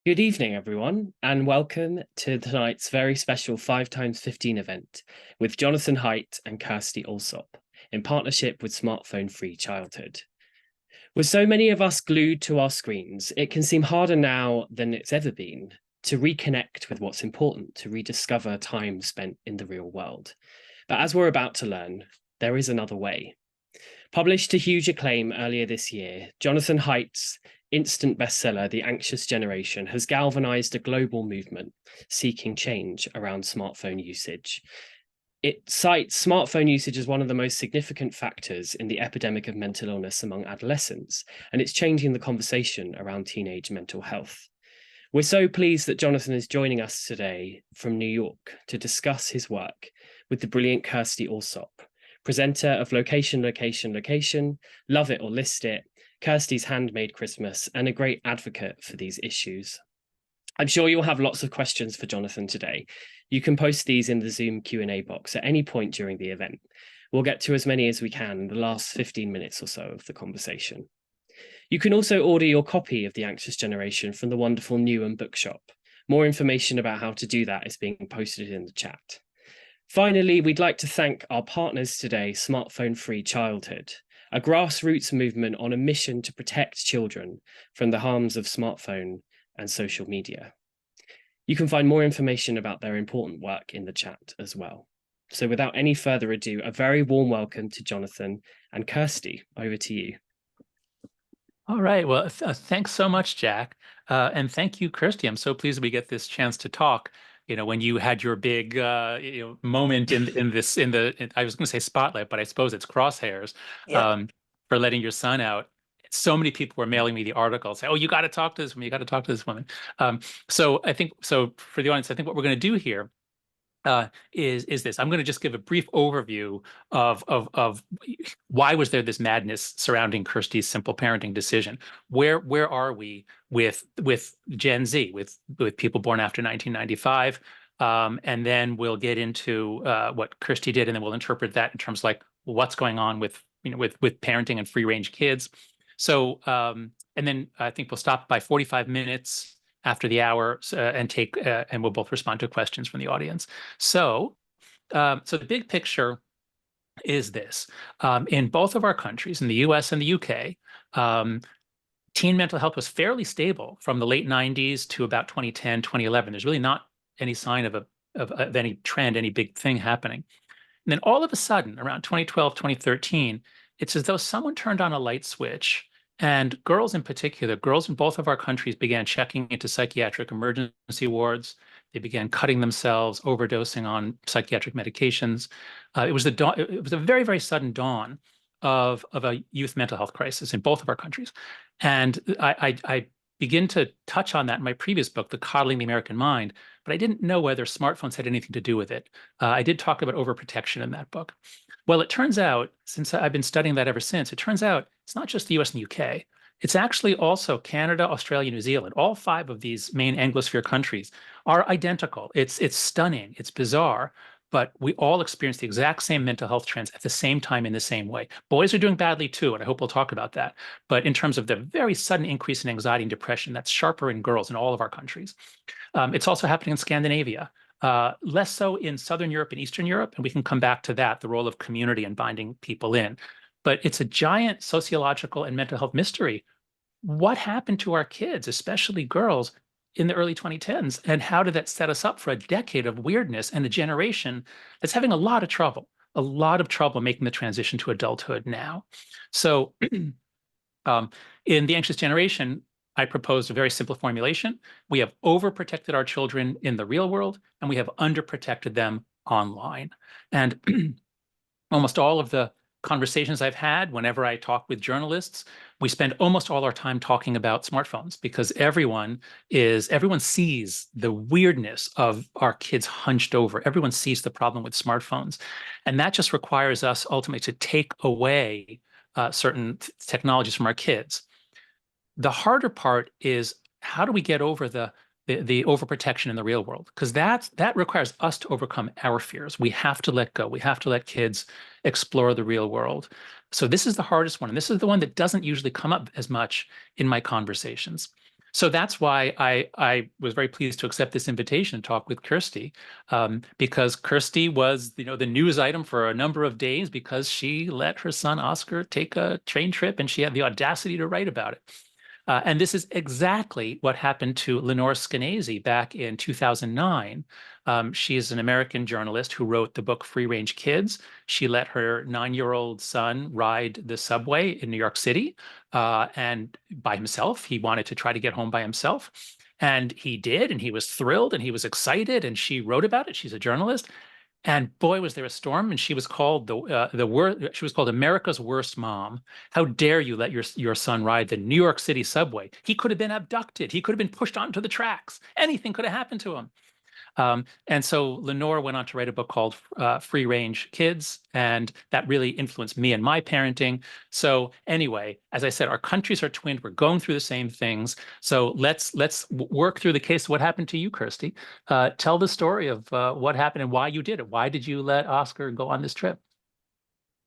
Good evening, everyone, and welcome to tonight's very special 5x15 event with Jonathan Haidt and Kirstie Allsopp in partnership with Smartphone Free Childhood. With so many of us glued to our screens, it can seem harder now than it's ever been to reconnect with what's important, to rediscover time spent in the real world. But as we're about to learn, there is another way. Published to huge acclaim earlier this year, Jonathan Haidt's instant bestseller, The Anxious Generation, has galvanized a global movement seeking change around smartphone usage. It cites smartphone usage as one of the most significant factors in the epidemic of mental illness among adolescents, and it's changing the conversation around teenage mental health. We're so pleased that Jonathan is joining us today from New York to discuss his work with the brilliant Kirstie Allsopp, presenter of Location, Location, Location, Love It or List It, Kirstie's Handmade Christmas, and a great advocate for these issues. I'm sure you'll have lots of questions for Jonathan today. You can post these in the Zoom Q&A box at any point during the event. We'll get to as many as we can in the last 15 minutes or so of the conversation. You can also order your copy of The Anxious Generation from the wonderful New.1 bookshop. More information about how to do that is being posted in the chat. Finally, we'd like to thank our partners today, Smartphone Free Childhood, a grassroots movement on a mission to protect children from the harms of smartphone and social media. You can find more information about their important work in the chat as well. So without any further ado, a very warm welcome to Jonathan and Kirstie. Over to you. All right. Well, thanks so much, Jack. And thank you, Kirstie. I'm so pleased we get this chance to talk. You know, when you had your big moment I was going to say spotlight, but I suppose it's crosshairs. Yep. For letting your son out. So many people were mailing me the article, say, "Oh, you got to talk to this woman. You got to talk to this woman." So for the audience, I think what we're going to do here is this. I'm going to just give a brief overview of why was there this madness surrounding Kirstie's simple parenting decision? Where are we with Gen Z, with people born after 1995? And then we'll get into what Kirstie did, and then we'll interpret that in terms of like what's going on with parenting and free range kids. So and then I think we'll stop by 45 minutes after the hour and we'll both respond to questions from the audience. So the big picture is this. In both of our countries, in the US and the UK, teen mental health was fairly stable from the late 90s to about 2010, 2011. There's really not any sign of any trend, any big thing happening. And then all of a sudden, around 2012, 2013, it's as though someone turned on a light switch. And girls in particular, girls in both of our countries began checking into psychiatric emergency wards. They began cutting themselves, overdosing on psychiatric medications. It was a very, very sudden dawn of a youth mental health crisis in both of our countries. And I begin to touch on that in my previous book, The Coddling the American Mind, but I didn't know whether smartphones had anything to do with it. I did talk about overprotection in that book. Well, it turns out, since I've been studying that ever since, it turns out it's not just the US and the UK. It's actually also Canada, Australia, New Zealand. All 5 of these main Anglosphere countries are identical. It's stunning. It's bizarre. But we all experience the exact same mental health trends at the same time in the same way. Boys are doing badly too, and I hope we'll talk about that. But in terms of the very sudden increase in anxiety and depression, that's sharper in girls in all of our countries. It's also happening in Scandinavia. Less so in Southern Europe and Eastern Europe, and we can come back to that, the role of community and binding people in. But it's a giant sociological and mental health mystery. What happened to our kids, especially girls, in the early 2010s, and how did that set us up for a decade of weirdness and a generation that's having a lot of trouble making the transition to adulthood now? So in The Anxious Generation, I proposed a very simple formulation. We have overprotected our children in the real world, and we have underprotected them online. And almost all of the conversations I've had whenever I talk with journalists, we spend almost all our time talking about smartphones because everyone sees the weirdness of our kids hunched over. Everyone sees the problem with smartphones. And that just requires us ultimately to take away certain technologies from our kids. The harder part is how do we get over the overprotection in the real world? Because that requires us to overcome our fears. We have to let go. We have to let kids explore the real world. So this is the hardest one. And this is the one that doesn't usually come up as much in my conversations. So that's why I was very pleased to accept this invitation to talk with Kirstie, because Kirstie was, the news item for a number of days because she let her son Oscar take a train trip, and she had the audacity to write about it. And this is exactly what happened to Lenore Skenazy back in 2009. She is an American journalist who wrote the book Free Range Kids. She let her 9-year-old son ride the subway in New York City, and by himself. He wanted to try to get home by himself. And he did, and he was thrilled, and he was excited, and she wrote about it. She's a journalist. And boy, was there a storm! And she was called the worst. She was called America's worst mom. How dare you let your son ride the New York City subway? He could have been abducted. He could have been pushed onto the tracks. Anything could have happened to him. And so Lenore went on to write a book called Free Range Kids, and that really influenced me and my parenting. So anyway, as I said, our countries are twinned. We're going through the same things. So let's work through the case of what happened to you, Kirstie. Tell the story of what happened and why you did it. Why did you let Oscar go on this trip?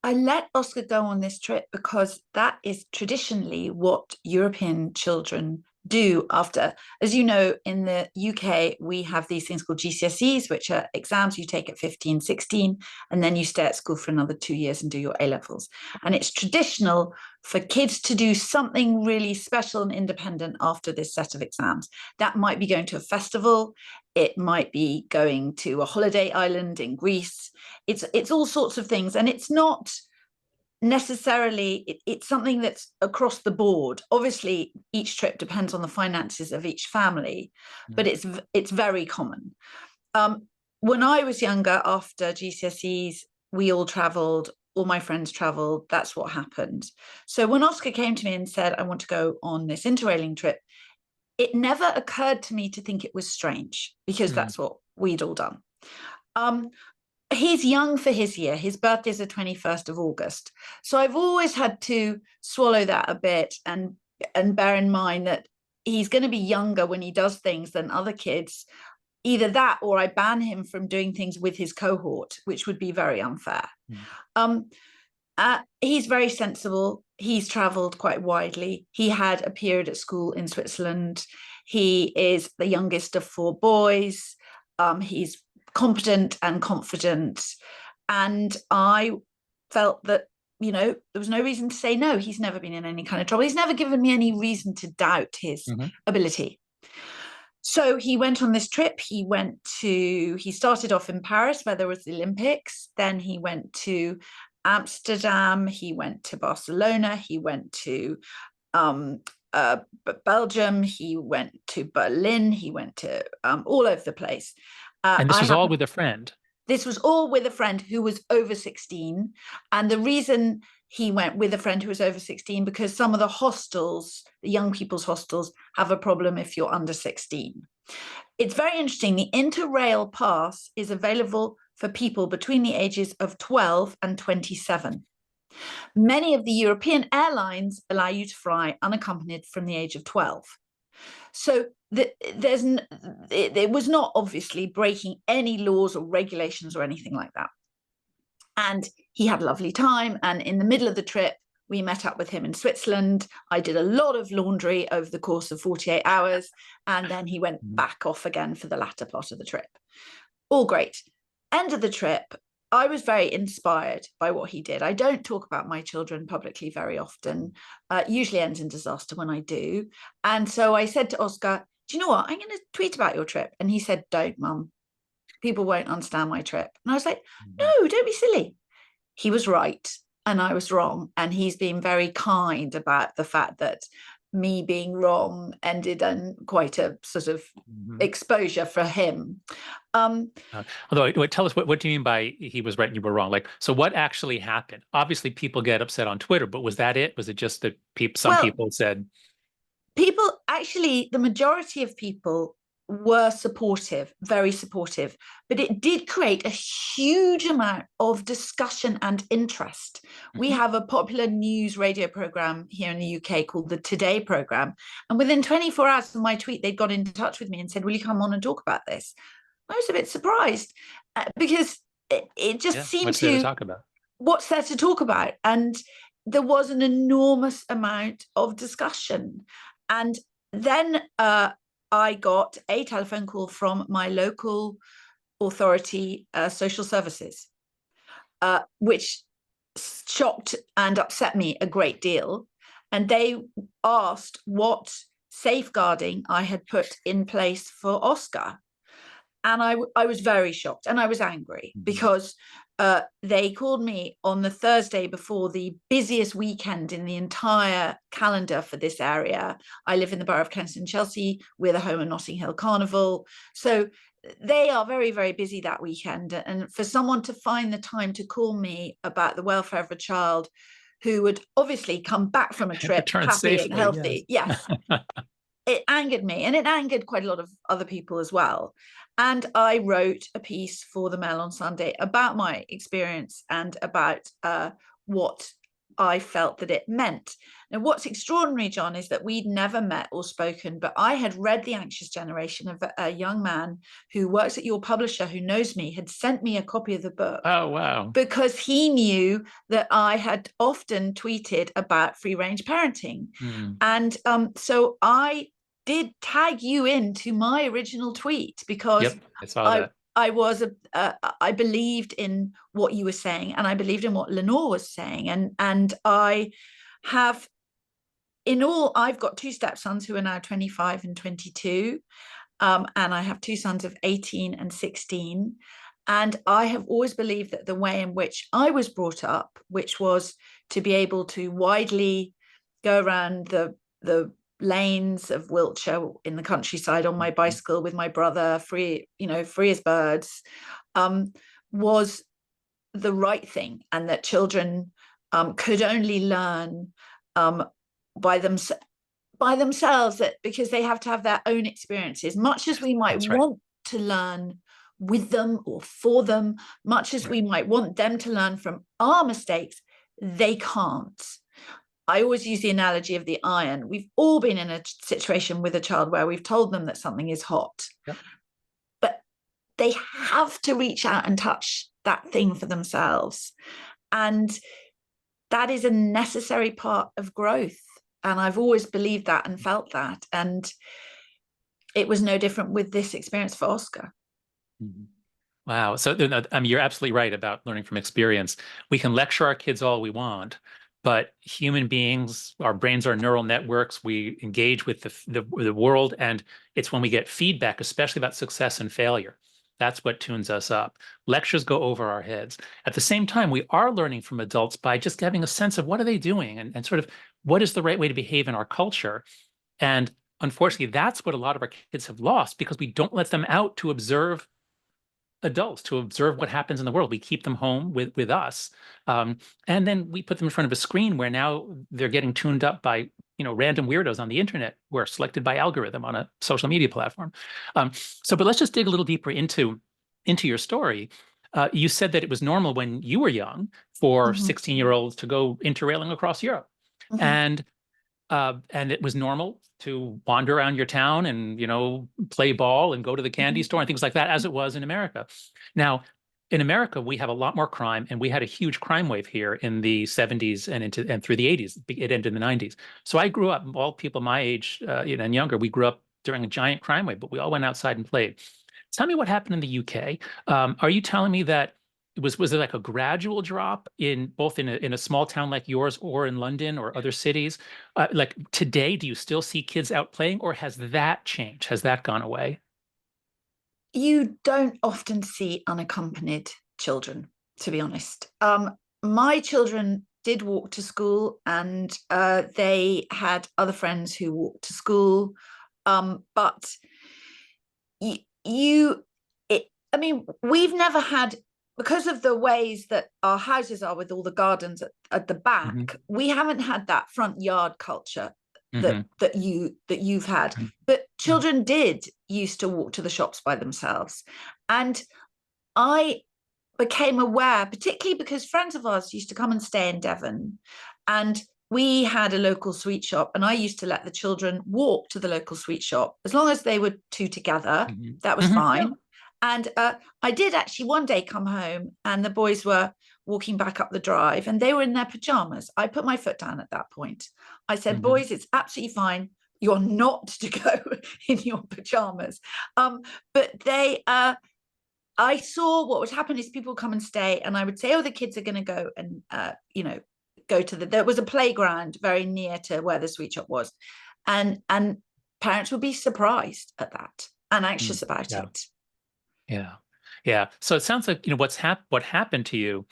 I let Oscar go on this trip because that is traditionally what European children do after. As you know, in the UK, we have these things called GCSEs, which are exams you take at 15, 16, and then you stay at school for another 2 years and do your A-levels. And it's traditional for kids to do something really special and independent after this set of exams. That might be going to a festival. It might be going to a holiday island in Greece. It's all sorts of things. And it's not necessarily, it's something that's across the board. Obviously, each trip depends on the finances of each family, but it's very common. When I was younger, after GCSEs, we all traveled. All my friends traveled. That's what happened. So when Oscar came to me and said, I want to go on this interrailing trip, it never occurred to me to think it was strange, because that's what we'd all done. He's young for his year. His birthday is the 21st of August. So I've always had to swallow that a bit and bear in mind that he's going to be younger when he does things than other kids. Either that, or I ban him from doing things with his cohort, which would be very unfair. He's very sensible. He's traveled quite widely. He had a period at school in Switzerland. He is the youngest of 4 boys. He's competent and confident. And I felt that, there was no reason to say no. He's never been in any kind of trouble. He's never given me any reason to doubt his ability. So he went on this trip. He started off in Paris, where there was the Olympics. Then he went to Amsterdam. He went to Barcelona. He went to Belgium. He went to Berlin. He went to all over the place. And this was all with a friend. This was all with a friend who was over 16. And the reason he went with a friend who was over 16, because some of the hostels, the young people's hostels, have a problem if you're under 16. It's very interesting. The Interrail pass is available for people between the ages of 12 and 27. Many of the European airlines allow you to fly unaccompanied from the age of 12. So it was not obviously breaking any laws or regulations or anything like that. And he had a lovely time. And in the middle of the trip, we met up with him in Switzerland. I did a lot of laundry over the course of 48 hours. And then he went back off again for the latter part of the trip. All great. End of the trip, I was very inspired by what he did. I don't talk about my children publicly very often. Usually ends in disaster when I do. And so I said to Oscar, do you know what? I'm going to tweet about your trip. And he said, don't, Mum. People won't understand my trip. And I was like, no, don't be silly. He was right and I was wrong. And he's been very kind about the fact that me being wrong ended in quite a sort of exposure for him. Although, tell us, what do you mean by he was right and you were wrong? Like, so what actually happened? Obviously, people get upset on Twitter, but was that it? Was it just that some people said? People, actually, the majority of people were supportive, very supportive, but it did create a huge amount of discussion and interest. We have a popular news radio program here in the UK called the Today program. And within 24 hours of my tweet, they'd got in touch with me and said, will you come on and talk about this? I was a bit surprised because it just seemed what's there to talk about? What's there to talk about? And there was an enormous amount of discussion. And then I got a telephone call from my local authority, social services, which shocked and upset me a great deal. And they asked what safeguarding I had put in place for Oscar. And I was very shocked, and I was angry because they called me on the Thursday before the busiest weekend in the entire calendar for this area. I live in the borough of Kensington, Chelsea. We're the home of Notting Hill Carnival. So they are very, very busy that weekend. And for someone to find the time to call me about the welfare of a child who would obviously come back from a trip happy safely, and healthy. Yes. It angered me, and it angered quite a lot of other people as well. And I wrote a piece for the Mail on Sunday about my experience and about what I felt that it meant. Now, what's extraordinary, John, is that we'd never met or spoken, but I had read The Anxious Generation. Of a young man who works at your publisher, who knows me, had sent me a copy of the book. Oh, wow. Because he knew that I had often tweeted about free-range parenting. And so I did tag you into my original tweet because I saw that. I believed in what you were saying, and I believed in what Lenore was saying, and I have, in all, I've got two stepsons who are now 25 and 22, and I have two sons of 18 and 16, and I have always believed that the way in which I was brought up, which was to be able to widely go around the lanes of Wiltshire in the countryside on my bicycle with my brother, free as birds, was the right thing, and that children could only learn by themselves, that because they have to have their own experiences, much as we might want to learn with them or for them, much as we might want them to learn from our mistakes, they can't. I always use the analogy of the iron. We've all been in a situation with a child where we've told them that something is hot, but they have to reach out and touch that thing for themselves. And that is a necessary part of growth. And I've always believed that and felt that. And it was no different with this experience for Oscar. Wow. So you're absolutely right about learning from experience. We can lecture our kids all we want, but human beings, our brains are neural networks. We engage with the world, and it's when we get feedback, especially about success and failure, that's what tunes us up. Lectures go over our heads. At the same time, we are learning from adults by just having a sense of what are they doing, and sort of what is the right way to behave in our culture. And unfortunately, that's what a lot of our kids have lost, because we don't let them out to observe adults, to observe what happens in the world. We keep them home with us. And then we put them in front of a screen where now they're getting tuned up by, random weirdos on the internet who are selected by algorithm on a social media platform. But let's just dig a little deeper into your story. You said that it was normal when you were young for 16-year-olds to go interrailing across Europe. And it was normal to wander around your town and, play ball and go to the candy store and things like that, as it was in America. Now, in America, we have a lot more crime, and we had a huge crime wave here in the 70s and through the 80s. It ended in the 90s. So I grew up, all people my age and younger, we grew up during a giant crime wave, but we all went outside and played. Tell me what happened in the UK. Are you telling me that was it like a gradual drop in both in a small town like yours or in London or other cities? Like today, do you still see kids out playing, or has that changed? Has that gone away? You don't often see unaccompanied children, to be honest. My children did walk to school, and they had other friends who walked to school. But we've never had, because of the ways that our houses are with all the gardens at the back, we haven't had that front yard culture that you've had. But children used to walk to the shops by themselves. And I became aware, particularly because friends of ours used to come and stay in Devon, and we had a local sweet shop, and I used to let the children walk to the local sweet shop as long as they were two together. That was fine. And I did actually one day come home, and the boys were walking back up the drive, and they were in their pajamas. I put my foot down at that point. I said, boys, it's absolutely fine. you're not to go in your pajamas. But I saw what would happen is people come and stay, and I would say, oh, the kids are going to go and, go to there was a playground very near to where the sweet shop was. And parents would be surprised at that and anxious about it. Yeah. Yeah. So it sounds like, what happened to you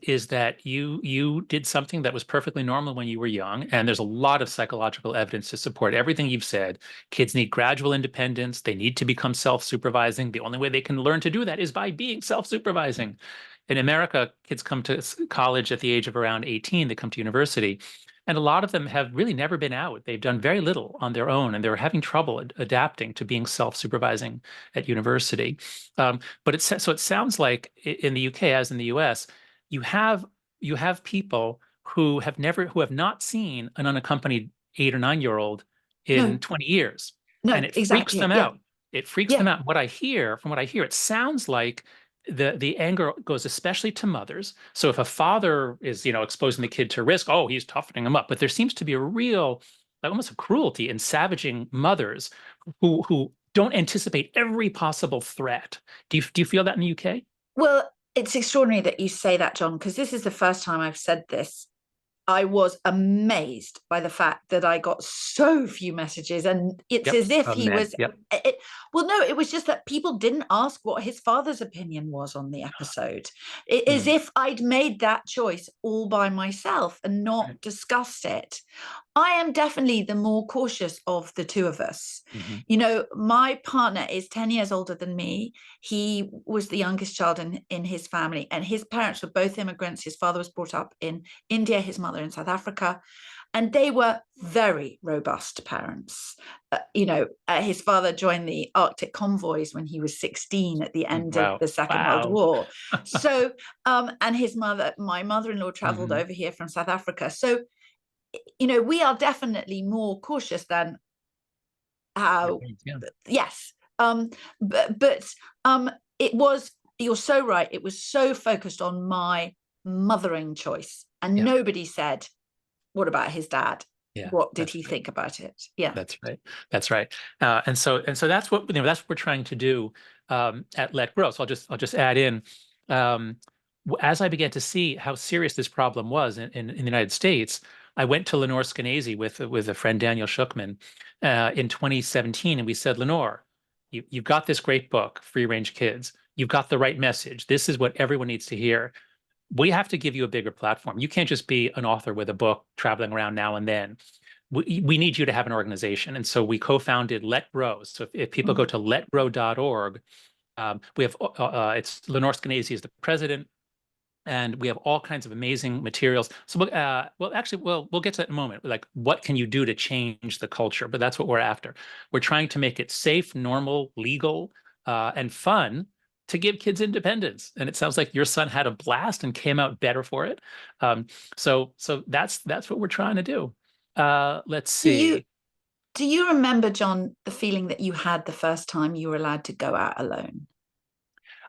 is that you did something that was perfectly normal when you were young. And there's a lot of psychological evidence to support everything you've said. Kids need gradual independence. They need to become self-supervising. The only way they can learn to do that is by being self-supervising. In America, kids come to college at the age of around 18. They come to university. And a lot of them have really never been out. They've done very little on their own, and they're having trouble adapting to being self-supervising at university. But it sounds like in the UK, as in the US, you have people who have not seen an unaccompanied 8 or 9-year-old in 20 years. No, and it exactly. freaks them out. It freaks them out. From what I hear, it sounds like the anger goes especially to mothers. So if a father is, exposing the kid to risk, oh, he's toughening him up. But there seems to be a real, like almost a cruelty in savaging mothers who don't anticipate every possible threat. Do you feel that in the UK? Well, it's extraordinary that you say that, John, because this is the first time I've said this. I was amazed by the fact that I got so few messages, and it's as if he was. Well, no, it was just that people didn't ask what his father's opinion was on the episode. As if I'd made that choice all by myself and not discussed it. I am definitely the more cautious of the two of us. My partner is 10 years older than me. He was the youngest child in his family, and his parents were both immigrants. His father was brought up in India, his mother in South Africa, and they were very robust parents. His father joined the Arctic convoys when he was 16 at the end of the Second World War. So, and my mother-in-law traveled over here from South Africa. So, we are definitely more cautious than how, yes. But it was, you're so right. It was so focused on my mothering choice, and nobody said, what about his dad? What did he think about it? That's right. And so that's what that's what we're trying to do at Let Grow. So I'll just add in, as I began to see how serious this problem was in the United States, I went to Lenore Skenazy with a friend, Daniel Schuchman, in 2017, and we said, Lenore, you've got this great book, Free Range Kids. You've got the right message. This is what everyone needs to hear. We have to give you a bigger platform. You can't just be an author with a book traveling around now and then. We need you to have an organization. And so we co-founded Let Grow. So if people go to letgrow.org, we have, it's Lenore Skenazy is the president, and we have all kinds of amazing materials. So, we'll get to that in a moment. Like, what can you do to change the culture? But that's what we're after. We're trying to make it safe, normal, legal, and fun to give kids independence. And it sounds like your son had a blast and came out better for it. So that's what we're trying to do. Let's see. Do you remember, John, the feeling that you had the first time you were allowed to go out alone?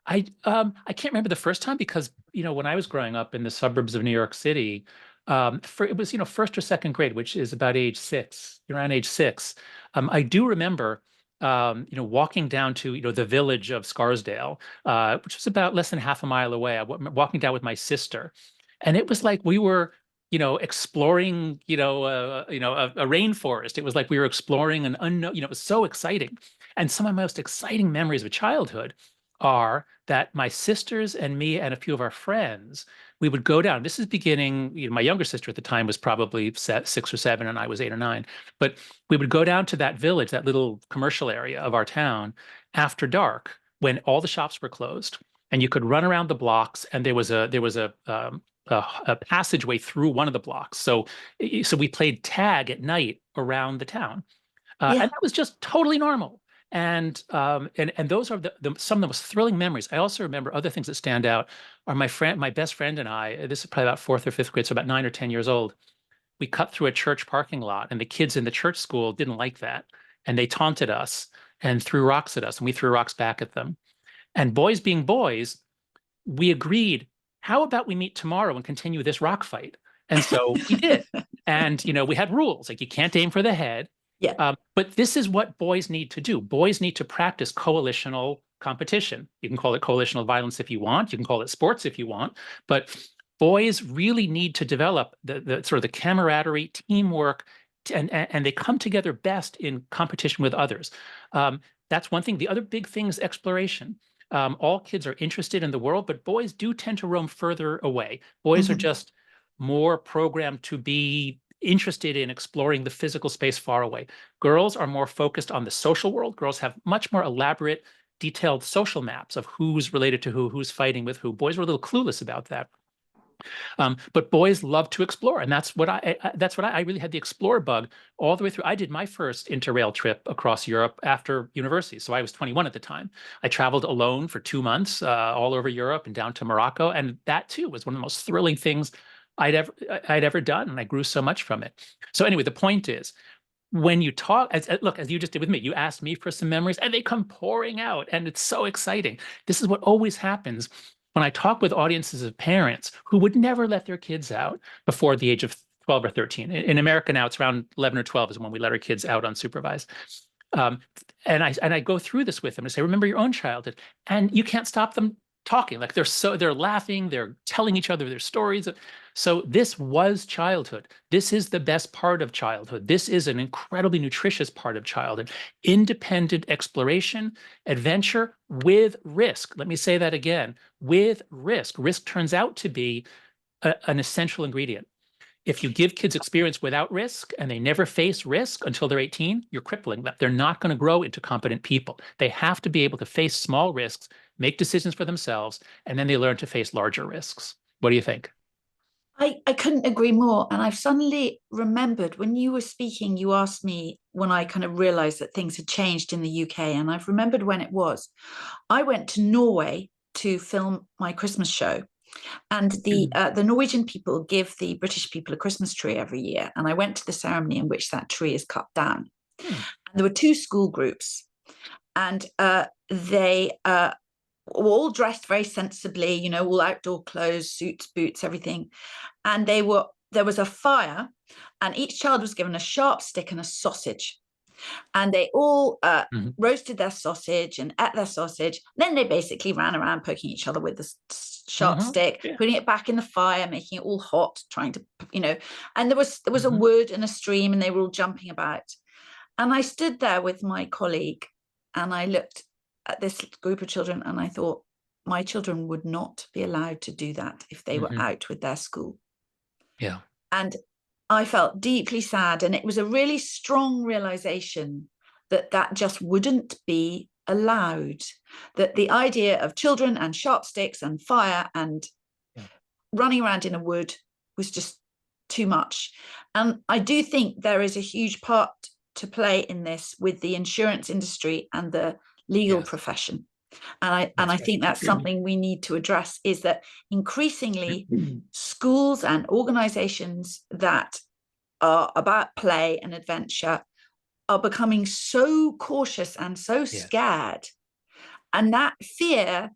I can't remember the first time because, when I was growing up in the suburbs of New York City, it was, first or second grade, which is about around age 6. I do remember, walking down to, the village of Scarsdale, which was about less than half a mile away. Walking down with my sister, and it was like we were, exploring, a rainforest. It was like we were exploring an unknown, it was so exciting. And some of my most exciting memories of childhood are that my sisters and me and a few of our friends, we would go down. This is beginning, my younger sister at the time was probably 6 or 7 and I was 8 or 9. But we would go down to that village, that little commercial area of our town after dark when all the shops were closed and you could run around the blocks, and there was a passageway through one of the blocks. So we played tag at night around the town. And that was just totally normal. And those are some of the most thrilling memories. I also remember other things that stand out are my best friend and I, this is probably about 4th or 5th grade, so about 9 or 10 years old. We cut through a church parking lot, and the kids in the church school didn't like that. And they taunted us and threw rocks at us, and we threw rocks back at them. And boys being boys, we agreed, how about we meet tomorrow and continue this rock fight? And so we did. And, we had rules, like you can't aim for the head. Yeah. But this is what boys need to do. Boys need to practice coalitional competition. You can call it coalitional violence if you want. You can call it sports if you want. But boys really need to develop the sort of the camaraderie, teamwork, and they come together best in competition with others. That's one thing. The other big thing is exploration. All kids are interested in the world, but boys do tend to roam further away. Boys are just more programmed to be interested in exploring the physical space far away. Girls are more focused on the social world. Girls have much more elaborate, detailed social maps of who's related to who, who's fighting with who. Boys were a little clueless about that. But boys love to explore, and that's what I really had the explore bug all the way through. I did my first interrail trip across Europe after university, so I was 21 at the time. I traveled alone for 2 months all over Europe and down to Morocco, and that too was one of the most thrilling things I'd ever done, and I grew so much from it. So anyway, the point is, when you talk, look, as you just did with me, you asked me for some memories, and they come pouring out, and it's so exciting. This is what always happens when I talk with audiences of parents who would never let their kids out before the age of 12 or 13. In America now, it's around 11 or 12 is when we let our kids out unsupervised. And I go through this with them and say, remember your own childhood, and you can't stop them talking. Like they're laughing, they're telling each other their stories. So this was childhood. This is the best part of childhood. This is an incredibly nutritious part of childhood. Independent exploration, adventure with risk. Let me say that again, with risk. Risk turns out to be an essential ingredient. If you give kids experience without risk and they never face risk until they're 18, you're crippling them. They're not going to grow into competent people. They have to be able to face small risks, make decisions for themselves, and then they learn to face larger risks. What do you think? I couldn't agree more. And I've suddenly remembered when you were speaking, you asked me when I kind of realized that things had changed in the UK. And I've remembered when it was. I went to Norway to film my Christmas show. And the Norwegian people give the British people a Christmas tree every year. And I went to the ceremony in which that tree is cut down. And there were two school groups. And they were all dressed very sensibly, you know, all outdoor clothes, suits, boots, everything. And there was a fire, and each child was given a sharp stick and a sausage. And they all roasted their sausage and ate their sausage. Then they basically ran around poking each other with the sharp stick, putting it back in the fire, making it all hot, trying to, you know. And there was a wood and a stream, and they were all jumping about. And I stood there with my colleague, and I looked at this group of children, and I thought, my children would not be allowed to do that if they were out with their school. Yeah. And I felt deeply sad, and it was a really strong realization that that just wouldn't be allowed, that the idea of children and sharp sticks and fire and running around in a wood was just too much. And I do think there is a huge part to play in this with the insurance industry and the legal profession. And I think that's something we need to address, is that increasingly schools and organizations that are about play and adventure are becoming so cautious and so scared. And that fear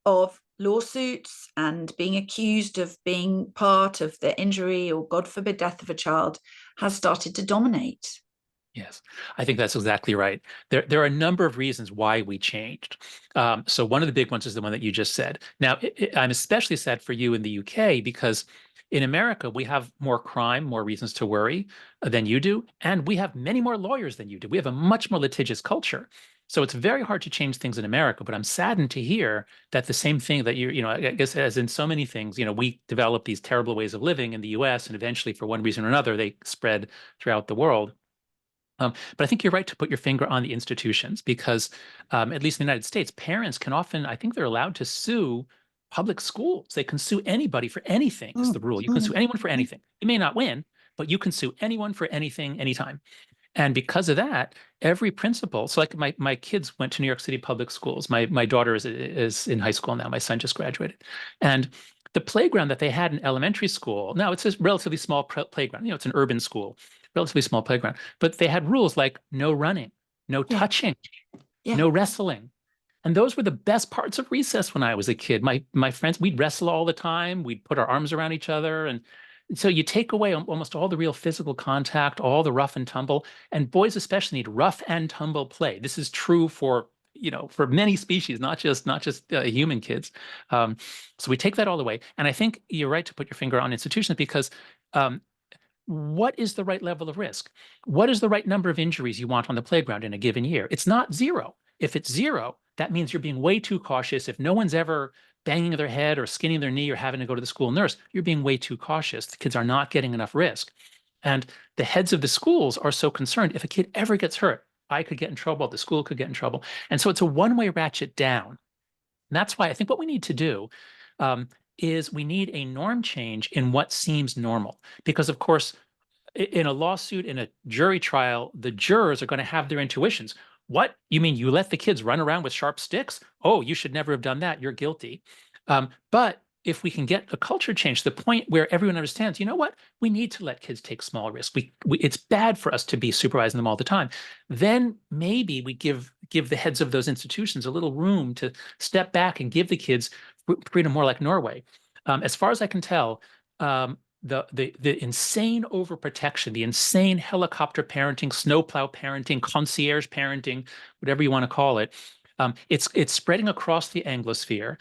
of lawsuits and being accused of being part of the injury or, God forbid, death of a child has started to dominate. Yes, I think that's exactly right. There are a number of reasons why we changed. So one of the big ones is the one that you just said. Now, I'm especially sad for you in the UK, because in America, we have more crime, more reasons to worry than you do. And we have many more lawyers than you do. We have a much more litigious culture. So it's very hard to change things in America. But I'm saddened to hear that the same thing that you know, I guess as in so many things, you know, we develop these terrible ways of living in the US, and eventually, for one reason or another, they spread throughout the world. But I think you're right to put your finger on the institutions, because at least in the United States, parents can often, I think they're allowed to sue public schools. They can sue anybody for anything is the rule. You can sue anyone for anything. You may not win, but you can sue anyone for anything, anytime. And because of that, every principal, so like my kids went to New York City public schools. My daughter is in high school now. My son just graduated. And the playground that they had in elementary school, now it's a relatively small playground. You know, it's an urban school, relatively small playground. But they had rules like no running, no touching, no wrestling. And those were the best parts of recess when I was a kid. My friends, we'd wrestle all the time. We'd put our arms around each other. And So you take away almost all the real physical contact, all the rough and tumble, and boys especially need rough and tumble play. This is true for, for many species, not just human kids. So we take that all away. And I think you're right to put your finger on institutions, because what is the right level of risk? What is the right number of injuries you want on the playground in a given year? It's not 0. If it's 0, that means you're being way too cautious. If no one's ever banging their head or skinning their knee or having to go to the school nurse, you're being way too cautious. The kids are not getting enough risk. And the heads of the schools are so concerned, if a kid ever gets hurt, I could get in trouble, the school could get in trouble. And so it's a one-way ratchet down. And that's why I think what we need to do is we need a norm change in what seems normal. Because, of course, in a lawsuit, in a jury trial, the jurors are going to have their intuitions. What? You mean you let the kids run around with sharp sticks? Oh, you should never have done that. You're guilty. But if we can get a culture change to the point where everyone understands, you know what? We need to let kids take small risks. It's bad for us to be supervising them all the time. Then maybe we give the heads of those institutions a little room to step back and give the kids freedom, more like Norway. As far as I can tell, the insane overprotection, the insane helicopter parenting, snowplow parenting, concierge parenting, whatever you want to call it, it's spreading across the Anglosphere.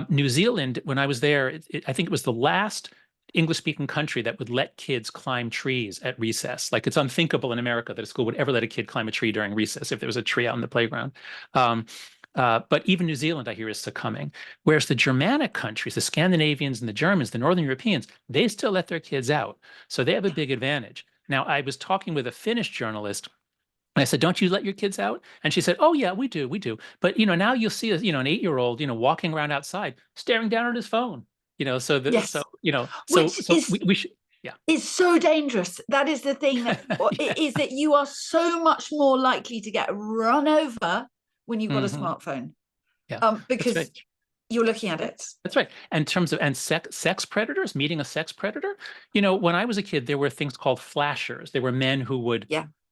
New Zealand, when I was there, I think it was the last English-speaking country that would let kids climb trees at recess. Like, it's unthinkable in America that a school would ever let a kid climb a tree during recess if there was a tree out in the playground. But even New Zealand, I hear, is succumbing. Whereas the Germanic countries, the Scandinavians and the Germans, the Northern Europeans, they still let their kids out. So they have a big advantage. Now, I was talking with a Finnish journalist, and I said, don't you let your kids out? And she said, oh, yeah, we do. But, now you'll see, an 8-year-old, walking around outside, staring down at his phone, so Yes. we should. Yeah. It's so dangerous. That is the thing that Yeah. is that you are so much more likely to get run over when you've got a smartphone. Yeah. Because right. You're looking at it. That's right. And in terms of sex predators, meeting a sex predator, when I was a kid, there were things called flashers. There were men who would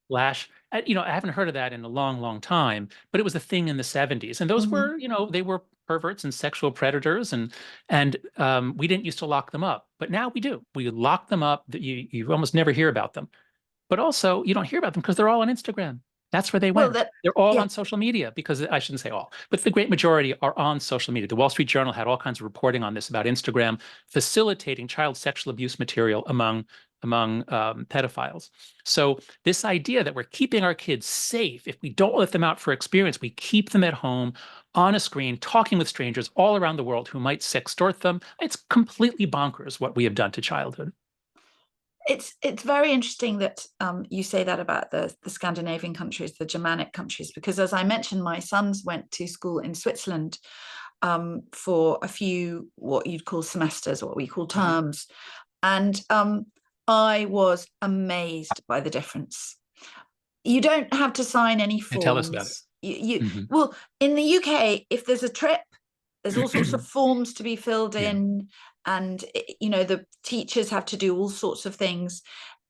flash. I haven't heard of that in a long, long time, but it was a thing in the 70s. And those were, they were perverts and sexual predators, and we didn't used to lock them up, but now we do. We lock them up. You almost never hear about them. But also, you don't hear about them because they're all on Instagram. That's where they went. They're all on social media, because I shouldn't say all, but the great majority are on social media. The Wall Street Journal had all kinds of reporting on this about Instagram facilitating child sexual abuse material among pedophiles. So this idea that we're keeping our kids safe, if we don't let them out for experience, we keep them at home on a screen, talking with strangers all around the world who might sextort them. It's completely bonkers what we have done to childhood. It's very interesting that you say that about the Scandinavian countries, the Germanic countries, because, as I mentioned, my sons went to school in Switzerland for a few what you'd call semesters, what we call terms, and I was amazed by the difference. You don't have to sign any forms. Tell us about it. Well, in the UK, if there's a trip, there's all sorts of forms to be filled in, and the teachers have to do all sorts of things.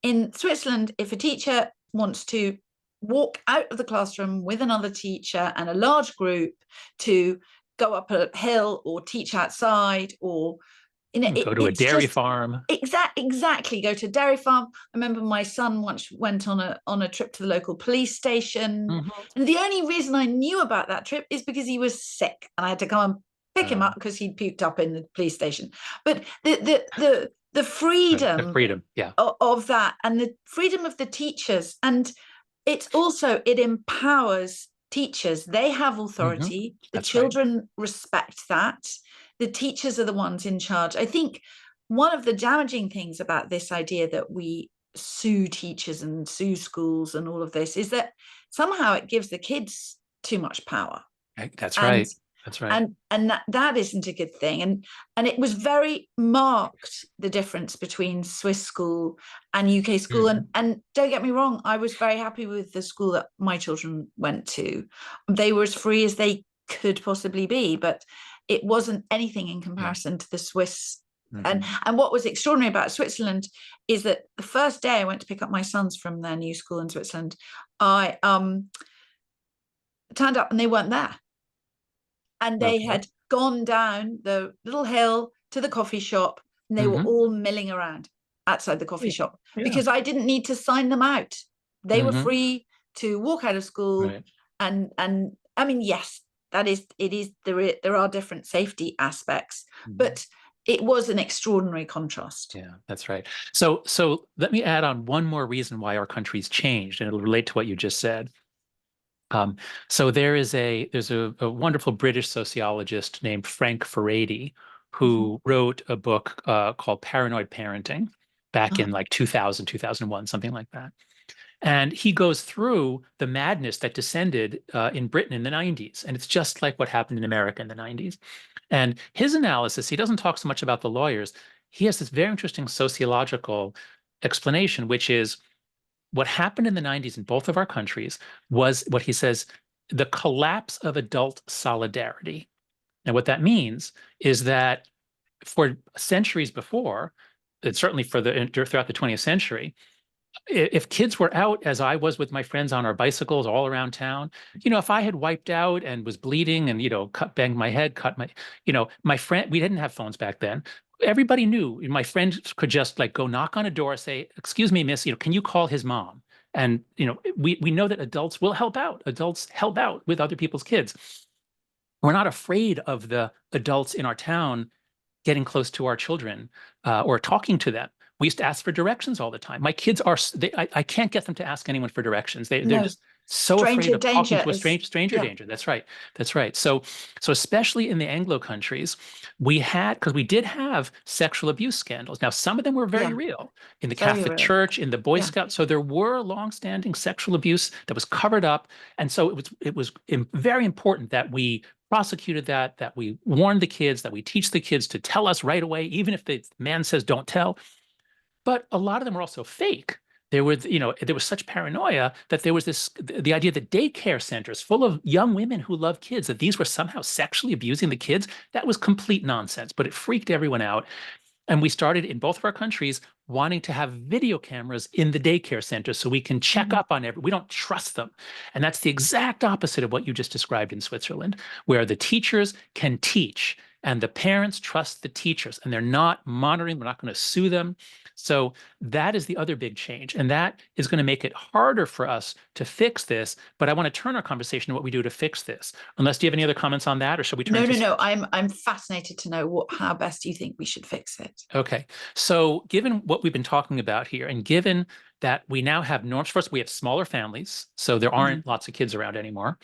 In Switzerland, if a teacher wants to walk out of the classroom with another teacher and a large group to go up a hill or teach outside, or go to a dairy farm. Exactly, go to a dairy farm. I remember my son once went on a trip to the local police station, and the only reason I knew about that trip is because he was sick and I had to come and pick him up because he'd puked up in the police station. But the freedom, of that, and the freedom of the teachers, and it empowers teachers. They have authority. The children respect that. The teachers are the ones in charge. I think one of the damaging things about this idea that we sue teachers and sue schools and all of this is that somehow it gives the kids too much power. That's right. And that isn't a good thing. And it was very marked, the difference between Swiss school and UK school. And don't get me wrong, I was very happy with the school that my children went to. They were as free as they could possibly be, but it wasn't anything in comparison to the Swiss. And what was extraordinary about Switzerland is that the first day I went to pick up my sons from their new school in Switzerland, I turned up and they weren't there. And they had gone down the little hill to the coffee shop, and they were all milling around. outside the coffee shop Yeah. because I didn't need to sign them out. They were free to walk out of school. Right. And I mean, yes, there are different safety aspects, but it was an extraordinary contrast. Yeah, that's right. So let me add on one more reason why our country's changed, and it'll relate to what you just said. So there's a wonderful British sociologist named Frank Furedi who wrote a book called Paranoid Parenting back in like 2000, 2001, something like that. And he goes through the madness that descended in Britain in the 90s. And it's just like what happened in America in the 90s. And his analysis, he doesn't talk so much about the lawyers. He has this very interesting sociological explanation, which is what happened in the 90s in both of our countries was what he says, the collapse of adult solidarity. Now, what that means is that for centuries before, and certainly throughout the 20th century, if kids were out, as I was with my friends on our bicycles all around town, if I had wiped out and was bleeding and, banged my head, my friend, we didn't have phones back then. Everybody knew my friend could just like go knock on a door, say, "Excuse me, miss, can you call his mom?" And, we know that adults will help out. Adults help out with other people's kids. We're not afraid of the adults in our town getting close to our children or talking to them. We used to ask for directions all the time. My kids I can't get them to ask anyone for directions. They're just so afraid of talking to a stranger danger. That's right. That's right. So especially in the Anglo countries, because we did have sexual abuse scandals. Now, some of them were very real in the Catholic Church, in the Boy Scouts. So there were longstanding sexual abuse that was covered up. And so it was very important that we prosecuted that we warn the kids, that we teach the kids to tell us right away, even if the man says don't tell. But a lot of them were also fake. There was such paranoia that there was the idea that daycare centers full of young women who love kids, that these were somehow sexually abusing the kids. That was complete nonsense, but it freaked everyone out. And we started in both of our countries wanting to have video cameras in the daycare center so we can check up on we don't trust them. And that's the exact opposite of what you just described in Switzerland, where the teachers can teach and the parents trust the teachers and they're not monitoring, we're not going to sue them. So that is the other big change. And that is going to make it harder for us to fix this. But I want to turn our conversation to what we do to fix this. Unless, do you have any other comments on that, or shall we turn No. I'm fascinated to know how best you think we should fix it. Okay. So given what we've been talking about here, and given that we now have norms, first, we have smaller families, so there aren't lots of kids around anymore.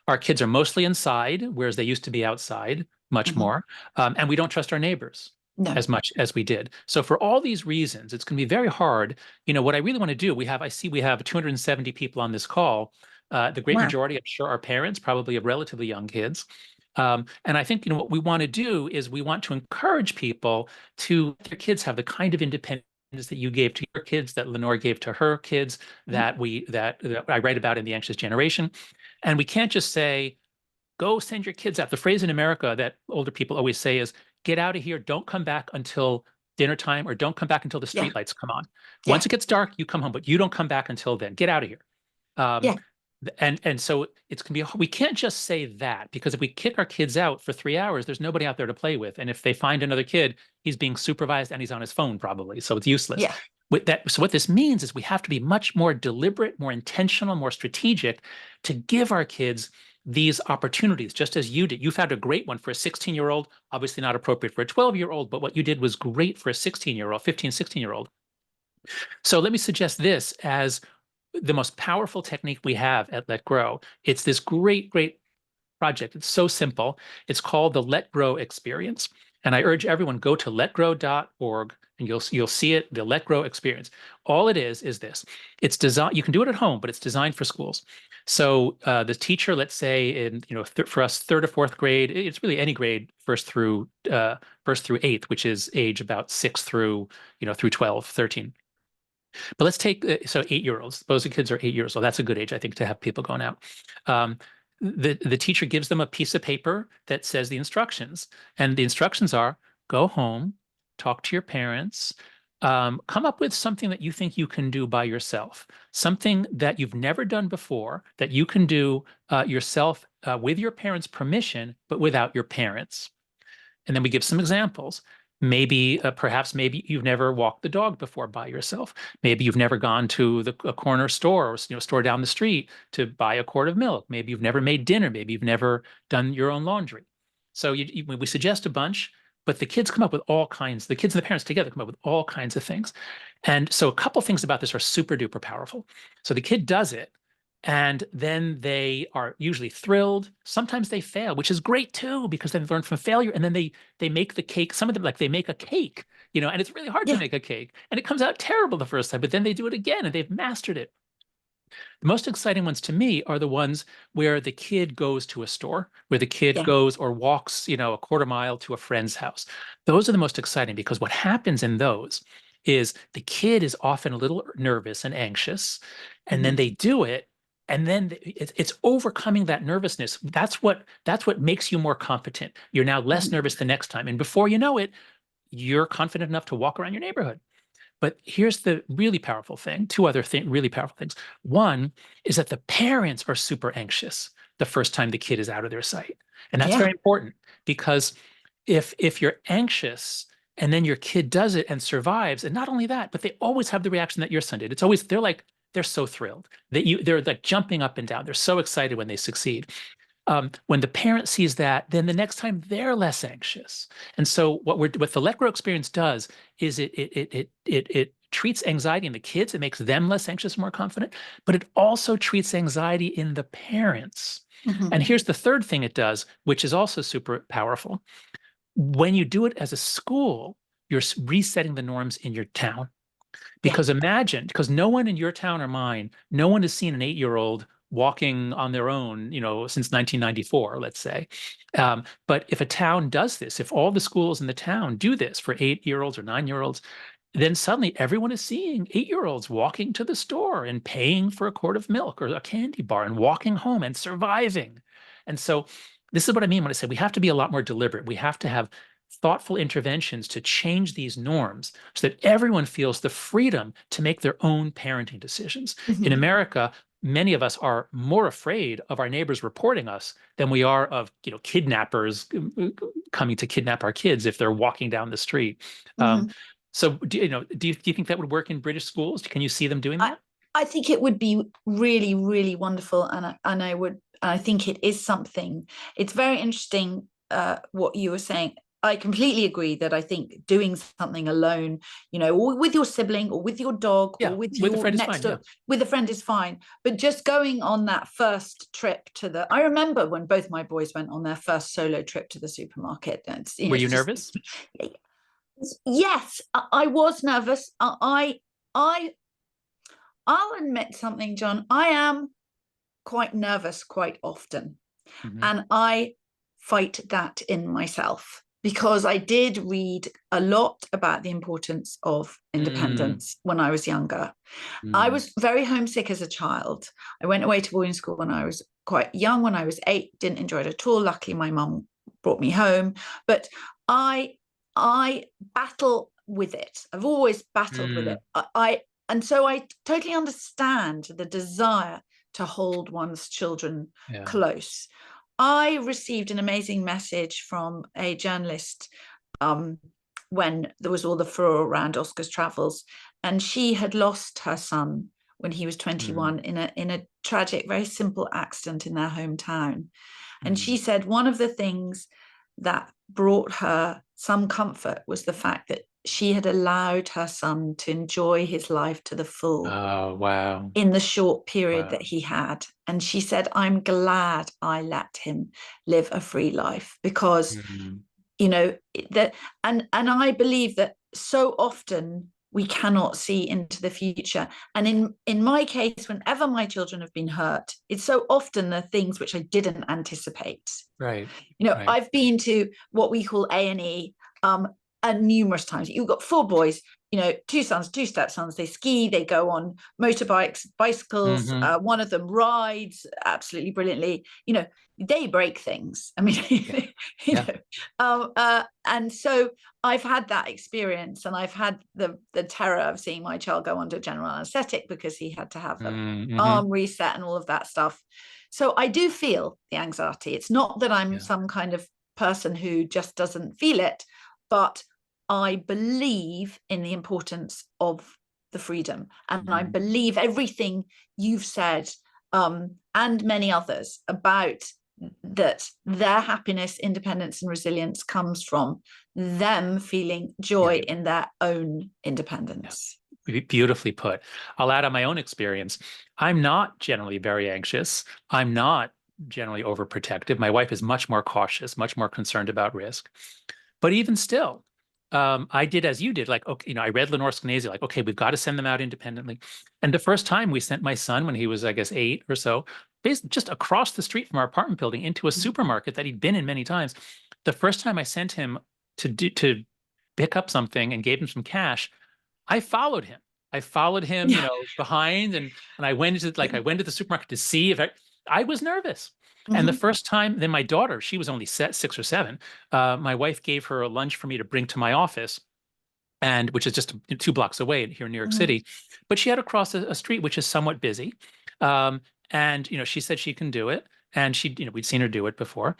Our kids are mostly inside, whereas they used to be outside much more. And we don't trust our neighbors as much as we did. So for all these reasons, it's going to be very hard. What I really want to do, I see we have 270 people on this call. The great majority, I'm sure, are parents, probably of relatively young kids. And I think, what we want to do is we want to encourage people to let their kids have the kind of independence that you gave to your kids, that Lenore gave to her kids, that I write about in The Anxious Generation. And we can't just say, go send your kids out. The phrase in America that older people always say is, get out of here, don't come back until dinner time, or don't come back until the streetlights come on. Once it gets dark, you come home, but you don't come back until then. Get out of here. And so it's going to be, we can't just say that, because if we kick our kids out for 3 hours, there's nobody out there to play with. And if they find another kid, he's being supervised and he's on his phone probably. So it's useless. So what this means is we have to be much more deliberate, more intentional, more strategic to give our kids these opportunities, just as you did. You found a great one for a 16-year-old, obviously not appropriate for a 12-year-old, but what you did was great for a 16-year-old, 15, 16-year-old. So let me suggest this as the most powerful technique we have at Let Grow. It's this great project. It's so simple. It's called the Let Grow Experience. And I urge everyone, go to letgrow.org and you'll see it, the Let Grow Experience. All it is this. It's designed, you can do it at home, but it's designed for schools. So the teacher, let's say in, for us, 3rd or 4th grade, it's really any grade, first through 8th, which is age about 6 through 12, 13. But let's take, so 8-year-olds, those kids are 8 years old. That's a good age, I think, to have people going out. The teacher gives them a piece of paper that says the instructions. And the instructions are, go home, talk to your parents, come up with something that you think you can do by yourself, something that you've never done before, that you can do yourself with your parents' permission, but without your parents. And then we give some examples. Maybe, perhaps maybe you've never walked the dog before by yourself. Maybe you've never gone to a corner store or store down the street to buy a quart of milk. Maybe you've never made dinner. Maybe you've never done your own laundry. So we suggest a bunch, but the kids come up with all kinds. The kids and the parents together come up with all kinds of things. And so a couple things about this are super duper powerful. So the kid does it, and then they are usually thrilled. Sometimes they fail, which is great too, because they've learned from failure. And then they make the cake. Some of them, like, they make a cake, and it's really hard to make a cake. And it comes out terrible the first time, but then they do it again and they've mastered it. The most exciting ones to me are the ones where the kid goes to a store, where the kid goes or walks, a quarter mile to a friend's house. Those are the most exciting, because what happens in those is the kid is often a little nervous and anxious, and then they do it. And then it's overcoming that nervousness. That's what makes you more competent. You're now less nervous the next time. And before you know it, you're confident enough to walk around your neighborhood. But here's the really powerful thing. Two other really powerful things. One is that the parents are super anxious the first time the kid is out of their sight. And that's very important, because if you're anxious and then your kid does it and survives, and not only that, but they always have the reaction that your son did. It's always, they're so thrilled that they're like jumping up and down. They're so excited when they succeed. When the parent sees that, then the next time they're less anxious. And so what the Let Grow experience does is it treats anxiety in the kids. It makes them less anxious, more confident, but it also treats anxiety in the parents. And here's the third thing it does, which is also super powerful. When you do it as a school, you're resetting the norms in your town. Because imagine, because no one in your town or mine, no one has seen an 8-year-old walking on their own, since 1994, let's say. But if a town does this, if all the schools in the town do this for 8-year-olds or 9-year-olds, then suddenly everyone is seeing 8-year-olds walking to the store and paying for a quart of milk or a candy bar and walking home and surviving. And so this is what I mean when I say we have to be a lot more deliberate. We have to have thoughtful interventions to change these norms so that everyone feels the freedom to make their own parenting decisions. In America, many of us are more afraid of our neighbors reporting us than we are of, kidnappers coming to kidnap our kids if they're walking down the street. So do you think that would work in British schools? Can you see them doing that? I think it would be really, really wonderful, and I think it is something. It's very interesting what you were saying. I completely agree that I think doing something alone, or with your sibling or with your dog or with your next door, with a friend is fine. But just going on that first trip I remember when both my boys went on their first solo trip to the supermarket. Were you nervous? Yes, I was nervous. I'll admit something, John. I am quite nervous quite often, and I fight that in myself. Because I did read a lot about the importance of independence when I was younger. I was very homesick as a child. I went away to boarding school when I was quite young, when I was 8, didn't enjoy it at all. Luckily, my mum brought me home. But I battle with it. I've always battled with it. And so I totally understand the desire to hold one's children close. I received an amazing message from a journalist when there was all the furore around Oscar's travels, and she had lost her son when he was 21 in a tragic, very simple accident in their hometown. And she said one of the things that brought her some comfort was the fact that she had allowed her son to enjoy his life to the full. Oh, wow. In the short period that he had. And she said, I'm glad I let him live a free life, because, that, and I believe that so often we cannot see into the future. And in my case, whenever my children have been hurt, it's so often the things which I didn't anticipate. Right. I've been to what we call A&E numerous times. You've got 4 boys, 2 sons, 2 stepsons. They ski, they go on motorbikes, bicycles. One of them rides absolutely brilliantly. They break things. I mean, and so I've had that experience, and I've had the terror of seeing my child go under general anesthetic because he had to have an arm reset and all of that stuff. So I do feel the anxiety. It's not that I'm some kind of person who just doesn't feel it, but I believe in the importance of the freedom, and I believe everything you've said, and many others, about that their happiness, independence, and resilience comes from them feeling joy in their own independence. Beautifully put. I'll add on my own experience. I'm not generally very anxious. I'm not generally overprotective. My wife is much more cautious, much more concerned about risk. But even still, I did as you did. Like, okay, I read Lenore Skenazy, like, okay, we've got to send them out independently. And the first time we sent my son when he was, I guess, 8 or so, basically just across the street from our apartment building into a supermarket that he'd been in many times. The first time I sent him to pick up something and gave him some cash, I followed him. Behind, and I went into the supermarket to see if I was nervous. And the first time, then my daughter, she was only 6 or 7. My wife gave her a lunch for me to bring to my office, and which is just 2 blocks away here in New York City. But she had to cross a street which is somewhat busy, and she said she can do it, and we'd seen her do it before,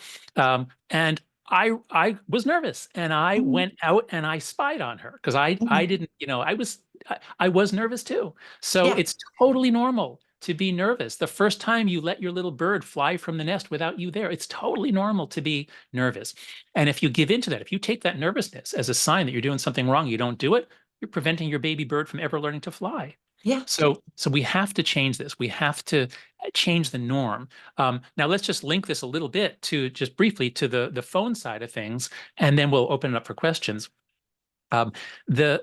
and I was nervous, and I went out and I spied on her because I didn't, I was nervous too. So it's totally normal to be nervous. The first time you let your little bird fly from the nest without you there, it's totally normal to be nervous. And if you give into that, if you take that nervousness as a sign that you're doing something wrong, you don't do it, you're preventing your baby bird from ever learning to fly. Yeah. So we have to change this. We have to change the norm. Now let's just link this a little bit to just briefly to the phone side of things, and then we'll open it up for questions. The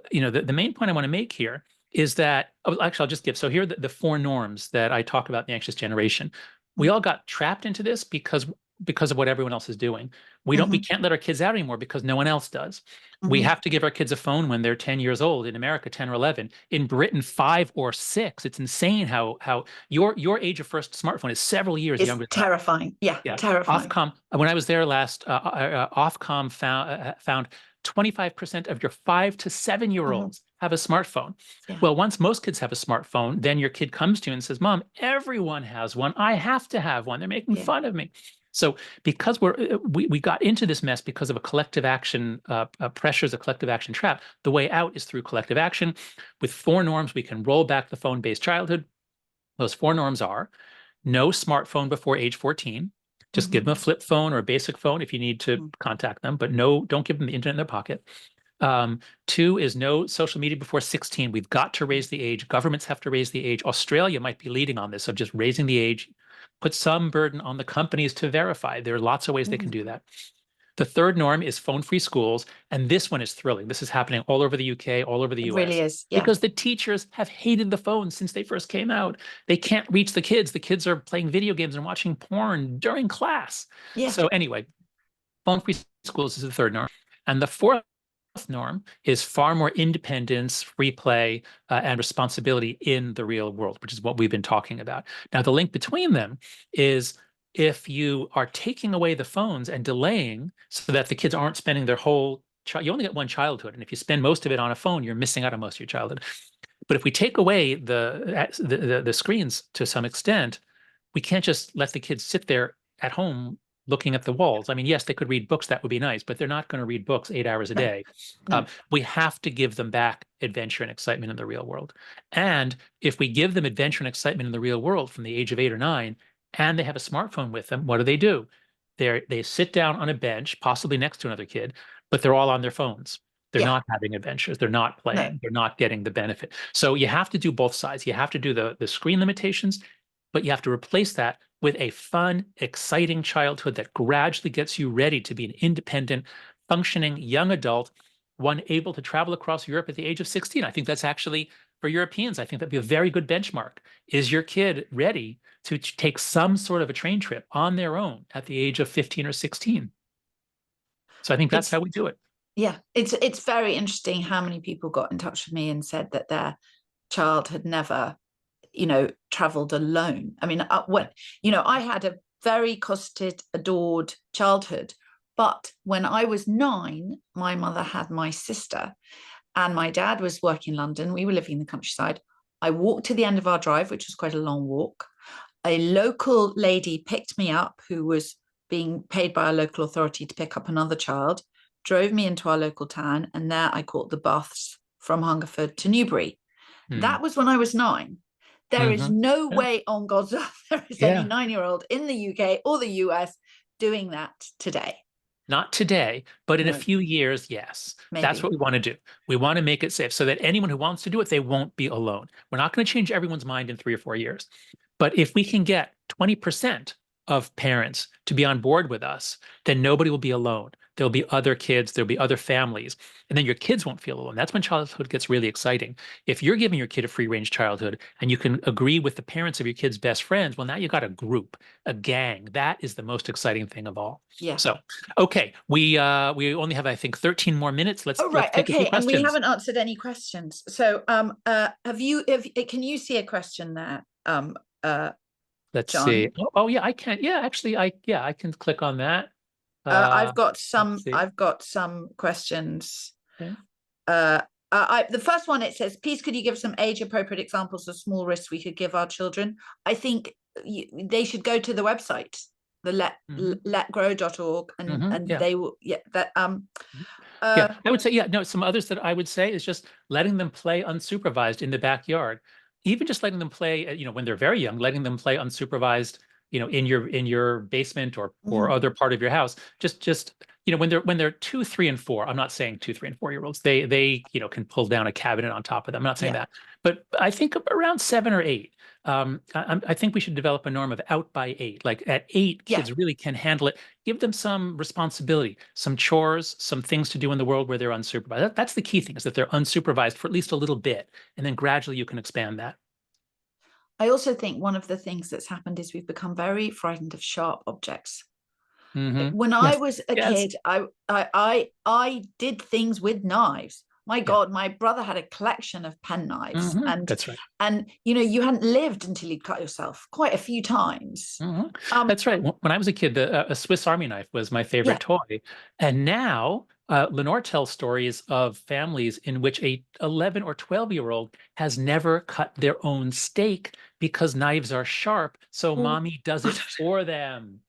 main point I want to make here is that, actually, I'll just give. So here are the 4 norms that I talk about in the anxious generation. We all got trapped into this because of what everyone else is doing. We can't let our kids out anymore because no one else does. We have to give our kids a phone when they're 10 years old. In America, 10 or 11. In Britain, 5 or 6. It's insane how your age of first smartphone is several years younger. Terrifying. Yeah, terrifying. Ofcom, when I was there last, Ofcom found 25% of your 5 to 7-year-olds have a smartphone. Yeah. Well, once most kids have a smartphone, then your kid comes to you and says, "Mom, everyone has one. I have to have one. They're making fun of me." So because we got into this mess because of a collective action pressures, a collective action trap, the way out is through collective action. With 4 norms, we can roll back the phone-based childhood. Those 4 norms are: no smartphone before age 14. Just give them a flip phone or a basic phone if you need to contact them, but don't give them the internet in their pocket. 2 is no social media before 16. We've got to raise the age. Governments have to raise the age. Australia might be leading on this of just raising the age. Put some burden on the companies to verify. There are lots of ways they can do that. The 3rd norm is phone-free schools, and this one is thrilling. This is happening all over the UK, all over the US. It really is, yeah. Because the teachers have hated the phones since they first came out. They can't reach the kids. The kids are playing video games and watching porn during class. Yeah. So anyway, phone-free schools is the 3rd norm. And the 4th norm is far more independence, free play, and responsibility in the real world, which is what we've been talking about. Now, the link between them is if you are taking away the phones and delaying so that the kids aren't spending their whole you only get one childhood, and if you spend most of it on a phone, you're missing out on most of your childhood. But if we take away the screens to some extent, we can't just let the kids sit there at home looking at the walls. I mean, yes, they could read books. That would be nice, but they're not going to read books 8 hours a day. No. We have to give them back adventure and excitement in the real world. And if we give them adventure and excitement in the real world from the age of 8 or 9, and they have a smartphone with them, what do? They sit down on a bench, possibly next to another kid, but they're all on their phones. They're not having adventures. They're not playing. No. They're not getting the benefit. So you have to do both sides. You have to do the screen limitations, but you have to replace that with a fun, exciting childhood that gradually gets you ready to be an independent, functioning young adult, one able to travel across Europe at the age of 16. I think that's actually, for Europeans, I think that'd be a very good benchmark. Is your kid ready to take some sort of a train trip on their own at the age of 15 or 16? So I think that's how we do it. Yeah, it's very interesting how many people got in touch with me and said that their child had never, traveled alone. I mean, I had a very cosseted, adored childhood, but when I was 9, my mother had my sister, and my dad was working in London. We were living in the countryside. I walked to the end of our drive, which was quite a long walk. A local lady picked me up who was being paid by a local authority to pick up another child, drove me into our local town, and there I caught the bus from Hungerford to Newbury. That was when I was 9. There is no way on God's earth there is any 9-year-old in the UK or the US doing that today. Not today, but in a few years, yes. Maybe. That's what we want to do. We want to make it safe so that anyone who wants to do it, they won't be alone. We're not going to change everyone's mind in 3 or 4 years. But if we can get 20% of parents to be on board with us, then nobody will be alone. There'll be other kids, there'll be other families, and then your kids won't feel alone. That's when childhood gets really exciting. If you're giving your kid a free-range childhood and you can agree with the parents of your kid's best friends, well, now you got a group, a gang. That is the most exciting thing of all. Yeah. So, okay, we only have, I think, 13 more minutes. Let's take a few questions. And we haven't answered any questions. So, can you see a question there? Let's John? see. Oh, yeah, I can. Yeah, actually, I can click on that. I've got some questions. Okay. The first one, it says, please, could you give some age-appropriate examples of small risks we could give our children? I think they should go to the website, the letgrow.org, and they will. I would say, some others that I would say is just letting them play unsupervised in the backyard. Even just letting them play, when they're very young, letting them play unsupervised, in your basement or other part of your house. Just when they're 2, 3, and 4. I'm not saying 2, 3, and 4-year-olds. They can pull down a cabinet on top of them. I'm not saying that, but I think around 7 or 8. I think we should develop a norm of out by 8. Like at 8, kids really can handle it. Give them some responsibility, some chores, some things to do in the world where they're unsupervised. That's the key thing, is that they're unsupervised for at least a little bit, and then gradually you can expand that. I also think one of the things that's happened is we've become very frightened of sharp objects. When I was a kid, I did things with knives. My God, my brother had a collection of pen knives, and that's right. And you hadn't lived until you'd cut yourself quite a few times. That's right. When I was a kid, a Swiss Army knife was my favorite toy, and now Lenore tells stories of families in which a 11 or 12-year-old has never cut their own steak because knives are sharp, so mommy does it for them.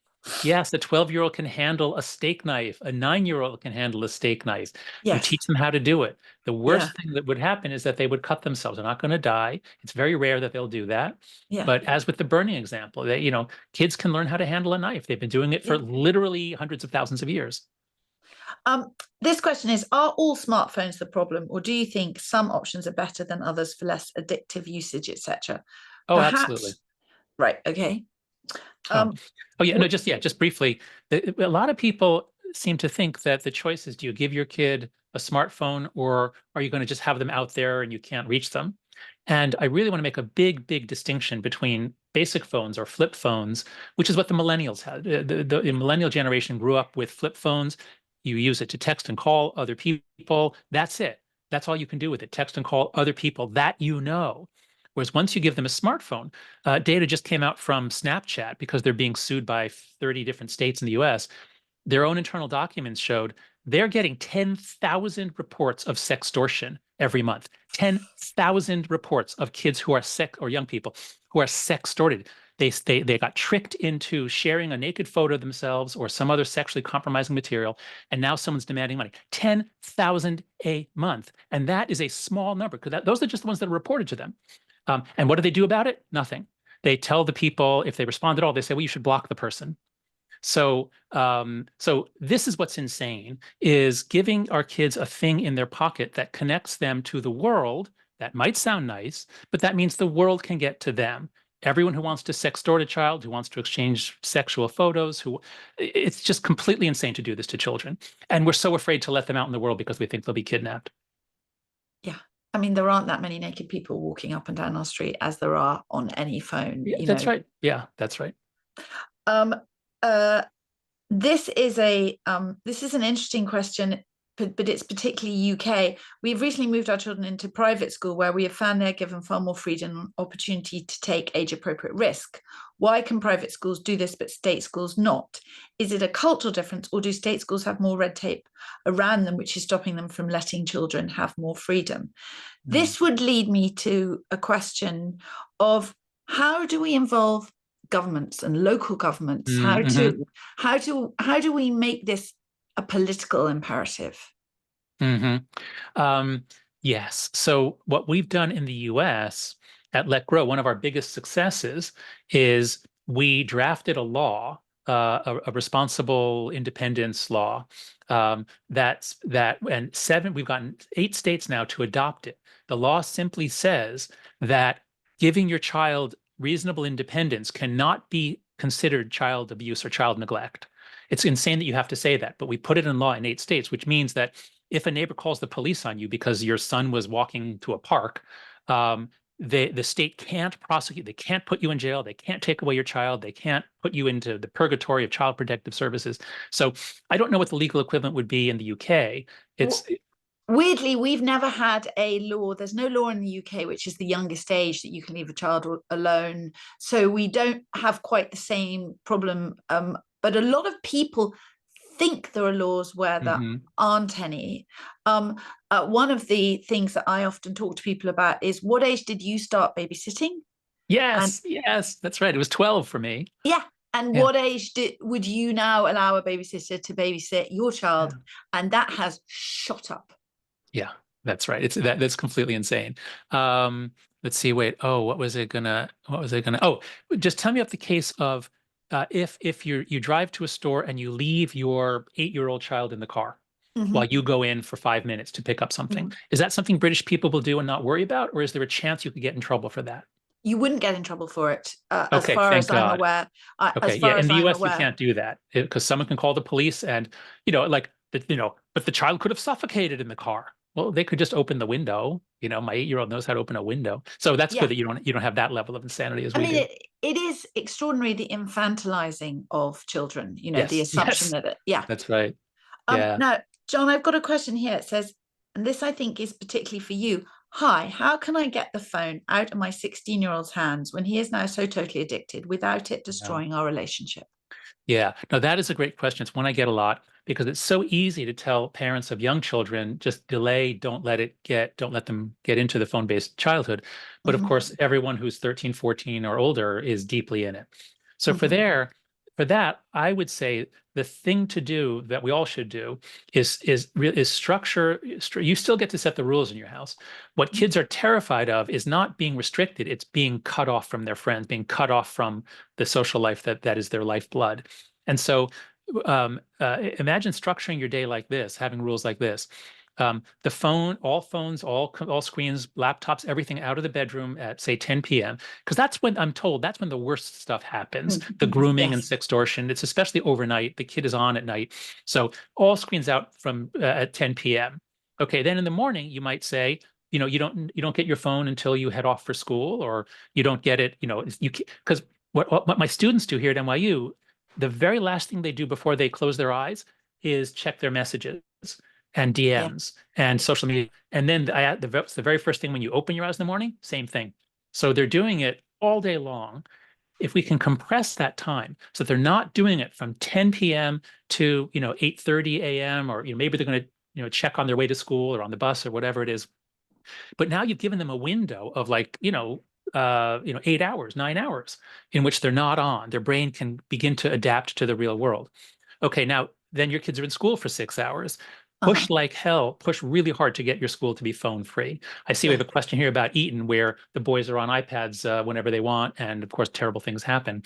Yes, a 12-year-old can handle a steak knife. A 9-year-old can handle a steak knife. You teach them how to do it. The worst thing that would happen is that they would cut themselves. They're not going to die. It's very rare that they'll do that. But as with the burning example, kids can learn how to handle a knife. They've been doing it for literally hundreds of thousands of years. This question is, are all smartphones the problem, or do you think some options are better than others for less addictive usage, etc.? Oh, absolutely. Right. Okay. Just briefly, a lot of people seem to think that the choice is, do you give your kid a smartphone, or are you going to just have them out there and you can't reach them? And I really want to make a big distinction between basic phones or flip phones, which is what the millennials had. The millennial generation grew up with flip phones. You use it to text and call other people. That's it. That's all you can do with it. Text and call other people that you know. Whereas once you give them a smartphone, data just came out from Snapchat, because they're being sued by 30 different states in the US. Their own internal documents showed they're getting 10,000 reports of sextortion every month. 10,000 reports of kids who are or young people who are sextorted. They got tricked into sharing a naked photo of themselves or some other sexually compromising material, and now someone's demanding money. 10,000 a month. And that is a small number, because those are just the ones that are reported to them. And what do they do about it? Nothing. They tell the people, if they respond at all, they say, well, you should block the person. So this is what's insane, is giving our kids a thing in their pocket that connects them to the world. That might sound nice, but that means the world can get to them. Everyone who wants to sextort a child, who wants to exchange sexual photos, it's just completely insane to do this to children. And we're so afraid to let them out in the world because we think they'll be kidnapped. Yeah. I mean, there aren't that many naked people walking up and down our street as there are on any phone. That's right. Yeah, that's right. This is an interesting question, but it's particularly UK. We've recently moved our children into private school, where we have found they're given far more freedom and opportunity to take age-appropriate risk. Why can private schools do this but state schools not? Is it a cultural difference, or do state schools have more red tape around them, which is stopping them from letting children have more freedom? This would lead me to a question of, how do we involve governments and local governments? How do we make this a political imperative? Yes. So what we've done in the US at Let Grow, one of our biggest successes is we drafted a law, a responsible independence law, we've gotten 8 states now to adopt it. The law simply says that giving your child reasonable independence cannot be considered child abuse or child neglect. It's insane that you have to say that, but we put it in law in 8 states, which means that if a neighbor calls the police on you because your son was walking to a park, the state can't prosecute. They can't put you in jail. They can't take away your child. They can't put you into the purgatory of Child Protective Services. So I don't know what the legal equivalent would be in the UK. Weirdly, we've never had a law. There's no law in the UK, which is the youngest age that you can leave a child alone. So we don't have quite the same problem. But a lot of people think there are laws where there aren't any. One of the things that I often talk to people about is, what age did you start babysitting? Yes, that's right. It was 12 for me. Yeah. And what age would you now allow a babysitter to babysit your child? Yeah. And that has shot up. Yeah, that's right. That's completely insane. Let's see. Wait. Oh, what was it gonna? Oh, just tell me up the case of if you drive to a store and you leave your 8-year-old child in the car while you go in for 5 minutes to pick up something. Is that something British people will do and not worry about, or is there a chance you could get in trouble for that? You wouldn't get in trouble for it, as far as I'm aware. Okay, yeah, in the US you can't do that because someone can call the police and, but the child could have suffocated in the car. Well, they could just open the window. My 8-year-old knows how to open a window. So that's good that you don't have that level of insanity as we do. It is extraordinary, the infantilizing of children, the assumption that that's right. Now, John, I've got a question here. It says, and this I think is particularly for you. Hi, how can I get the phone out of my 16-year-old's hands when he is now so totally addicted without it destroying our relationship? Yeah, no, that is a great question. It's one I get a lot because it's so easy to tell parents of young children, just delay, don't let them get into the phone-based childhood. But of course, everyone who's 13, 14 or older is deeply in it. So for that, I would say the thing to do that we all should do is structure. You still get to set the rules in your house. What kids are terrified of is not being restricted. It's being cut off from their friends, being cut off from the social life that is their lifeblood. And so imagine structuring your day like this, having rules like this. The phone, all phones, all screens, laptops, everything out of the bedroom at, say, 10 p.m. Because that's when I'm told that's when the worst stuff happens. The grooming and sextortion. It's especially overnight. The kid is on at night. So all screens out from at 10 p.m. Okay, then in the morning you might say, you don't get your phone until you head off for school, or you don't get it. Because what my students do here at NYU, the very last thing they do before they close their eyes is check their messages and DMs and social media. And then the very first thing when you open your eyes in the morning, same thing. So they're doing it all day long. If we can compress that time so that they're not doing it from 10 p.m. to 8:30 a.m. or maybe they're going to check on their way to school or on the bus or whatever it is. But now you've given them a window of 8 hours, 9 hours in which they're not on. Their brain can begin to adapt to the real world. Okay, now then your kids are in school for 6 hours. Push like hell, push really hard to get your school to be phone free. I see we have a question here about Eton, where the boys are on iPads whenever they want. And of course, terrible things happen.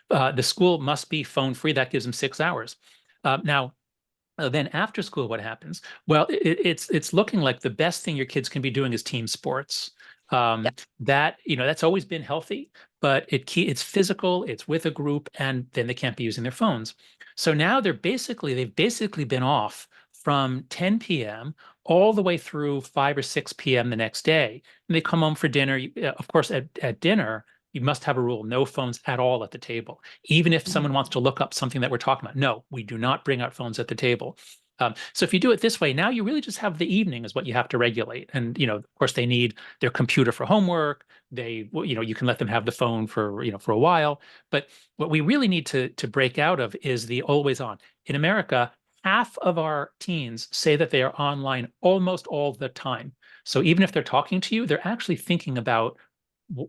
The school must be phone free. That gives them 6 hours. Then after school, what happens? Well, it's looking like the best thing your kids can be doing is team sports. That's always been healthy, but it's physical, it's with a group, and then they can't be using their phones. So now they've basically been off from 10 p.m. all the way through 5 or 6 p.m. the next day. And they come home for dinner. Of course, at dinner, you must have a rule, no phones at all at the table. Even if someone wants to look up something that we're talking about, no, we do not bring out phones at the table. So if you do it this way, now you really just have the evening is what you have to regulate. And, of course, they need their computer for homework. You can let them have the phone for a while. But what we really need to break out of is the always on. In America, half of our teens say that they are online almost all the time. So even if they're talking to you, they're actually thinking about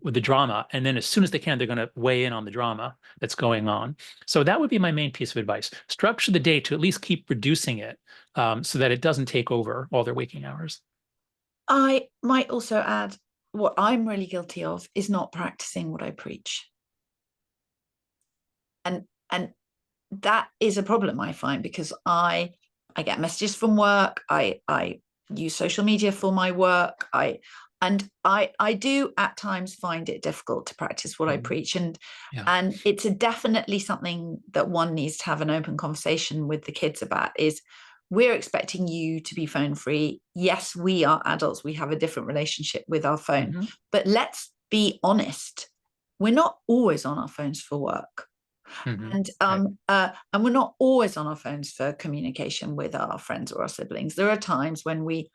the drama, and then as soon as they can, they're going to weigh in on the drama that's going on. So that would be my main piece of advice. Structure the day to at least keep reducing it, so that it doesn't take over all their waking hours. I might also add, what I'm really guilty of is not practicing what I preach. And that is a problem, I find, because I get messages from work. I use social media for my work. I do at times find it difficult to practice what I preach, and it's definitely something that one needs to have an open conversation with the kids about. Is we're expecting you to be phone free. Yes, we are adults. We have a different relationship with our phone, but let's be honest. We're not always on our phones for work. And we're not always on our phones for communication with our friends or our siblings. There are times when we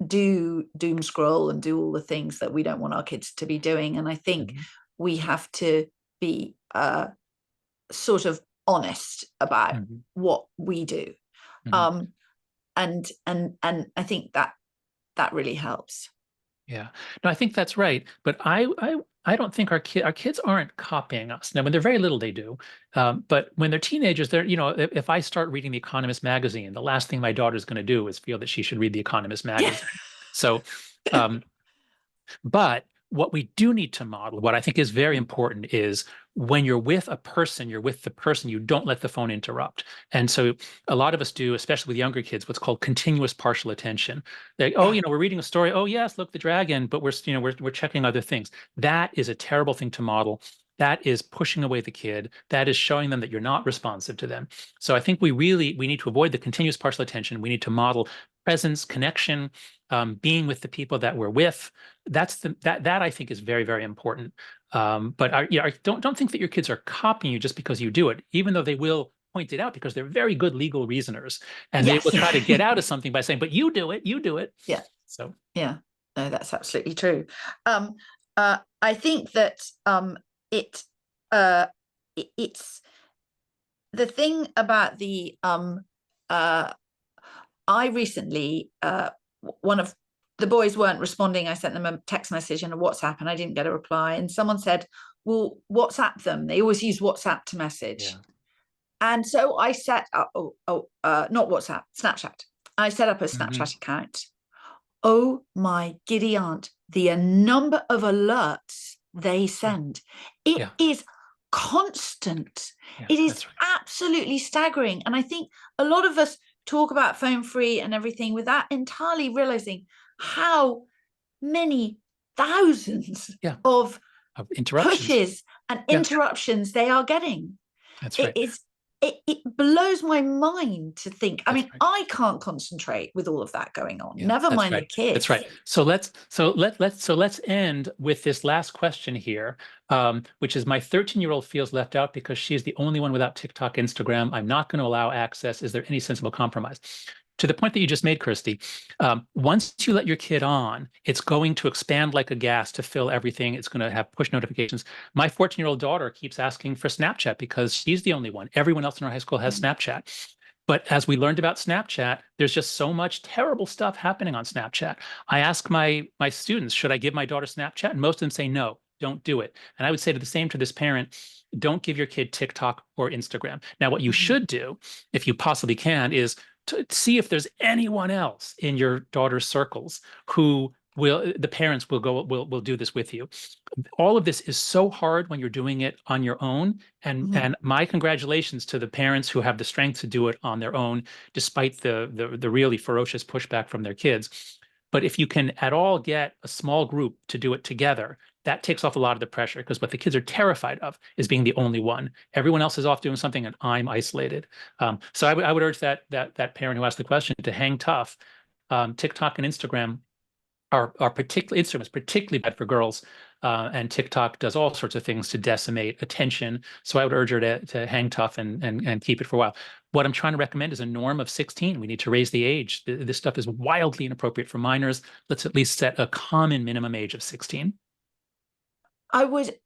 do doom scroll and do all the things that we don't want our kids to be doing. And I think we have to be sort of honest about what we do. And I think that really helps. Yeah, no, I think that's right. But I don't think our kids aren't copying us. Now, when they're very little, they do. But when they're teenagers, they're, if I start reading The Economist magazine, the last thing my daughter's going to do is feel that she should read The Economist magazine. So, but what we do need to model, what I think is very important, is when you're with a person, you're with the person, you don't let the phone interrupt. And so a lot of us do, especially with younger kids, what's called continuous partial attention. They, we're reading a story. Oh, yes, look, the dragon, but we're checking other things. That is a terrible thing to model. That is pushing away the kid. That is showing them that you're not responsive to them. So I think we need to avoid the continuous partial attention. We need to model presence, connection, being with the people that we're with. That I think is very, very important. But I don't think that your kids are copying you just because you do it, even though they will point it out because they're very good legal reasoners, and they will try to get out of something by saying, "But you do it, you do it." Yeah. So no, that's absolutely true. I think that it's the thing about the I recently one of the boys weren't responding. I sent them a text message and a WhatsApp, and I didn't get a reply. And someone said, well, WhatsApp them. They always use WhatsApp to message. Yeah. And so I set up, not WhatsApp, Snapchat. I set up a Snapchat account. Oh my giddy aunt, the number of alerts they send. It is constant. It is absolutely staggering. And I think a lot of us talk about phone free and everything without entirely realizing how many thousands of interruptions. Pushes and interruptions they are getting. That's right. It blows my mind to think. I mean, I can't concentrate with all of that going on. Never mind the kids. That's right. So let's end with this last question here, which is, my 13-year-old feels left out because she's the only one without TikTok, Instagram. I'm not going to allow access. Is there any sensible compromise? To the point that you just made, Kirstie, once you let your kid on, it's going to expand like a gas to fill everything. It's going to have push notifications. My 14-year-old daughter keeps asking for Snapchat because she's the only one. Everyone else in our high school has Snapchat. But as we learned about Snapchat, there's just so much terrible stuff happening on Snapchat. I ask my students, should I give my daughter Snapchat? And most of them say, no, don't do it. And I would say the same to this parent, don't give your kid TikTok or Instagram. Now, what you should do, if you possibly can, is to see if there's anyone else in your daughter's circles who the parents will do this with you. All of this is so hard when you're doing it on your own. And my congratulations to the parents who have the strength to do it on their own, despite the really ferocious pushback from their kids. But if you can at all get a small group to do it together, that takes off a lot of the pressure, because what the kids are terrified of is being the only one. Everyone else is off doing something and I'm isolated. So I would urge that parent who asked the question to hang tough. TikTok and Instagram are particularly bad for girls, and TikTok does all sorts of things to decimate attention. So I would urge her to hang tough and keep it for a while. What I'm trying to recommend is a norm of 16. We need to raise the age. This stuff is wildly inappropriate for minors. Let's at least set a common minimum age of 16. I would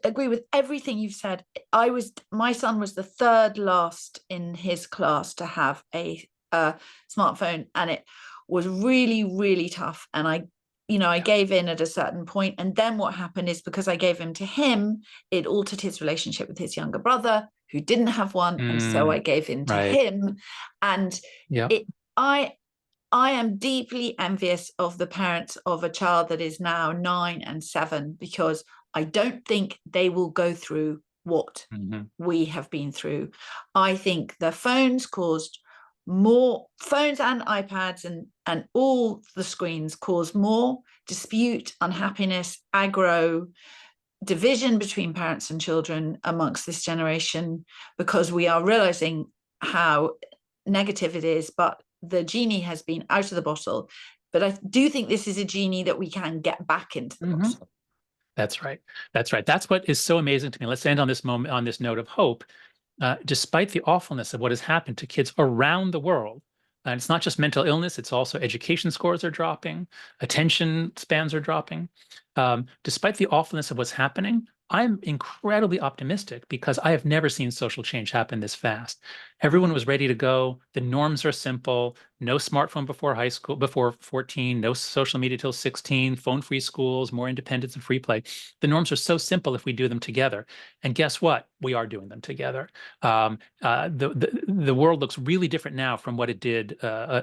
agree with everything you've said. My son was the third last in his class to have a smartphone, and it was really, really tough. And you know, I gave in at a certain point, and then what happened is, because I gave in to him, it altered his relationship with his younger brother, who didn't have one, and so I gave in to him. And I am deeply envious of the parents of a child that is now 9 and 7, because I don't think they will go through what we have been through. I think the phones caused more, phones and iPads and all the screens cause more dispute, unhappiness, aggro, division between parents and children amongst this generation, because we are realizing how negative it is. But the genie has been out of the bottle. But I do think this is a genie that we can get back into the bottle. That's right. That's right. That's what is so amazing to me. Let's end on this moment, on this note of hope. Despite the awfulness of what has happened to kids around the world, and it's not just mental illness, it's also education scores are dropping, attention spans are dropping. Despite the awfulness of what's happening, I'm incredibly optimistic, because I have never seen social change happen this fast. Everyone was ready to go. The norms are simple. No smartphone before high school, before 14, no social media till 16, phone-free schools, more independence and free play. The norms are so simple if we do them together. And guess what? We are doing them together. The world looks really different now from what it did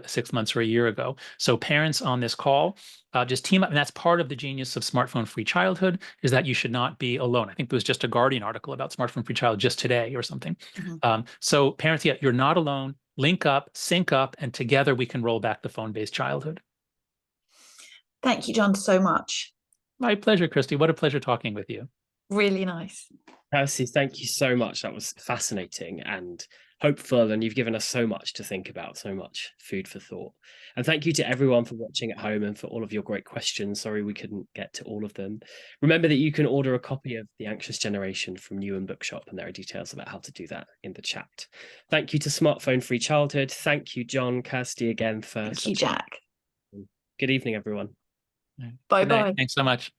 6 months or a year ago. So parents on this call, just team up. And that's part of the genius of smartphone-free childhood, is that you should not be alone. I think there was just a Guardian article about smartphone-free childhood just today or something. So parents, you're not alone. Link up, sync up, and together we can roll back the phone-based childhood. Thank you, John, so much. My pleasure, Kirstie. What a pleasure talking with you. Really nice. Kirstie, thank you so much. That was fascinating and hopeful, and you've given us so much to think about, so much food for thought. And thank you to everyone for watching at home and for all of your great questions. Sorry we couldn't get to all of them. Remember that you can order a copy of The Anxious Generation from No.1 Bookshop, and there are details about how to do that in the chat. Thank you to Smartphone Free Childhood. Thank you, John, Kirstie, again for Thank you, Jack. Good evening, everyone. Bye-bye. Thanks so much.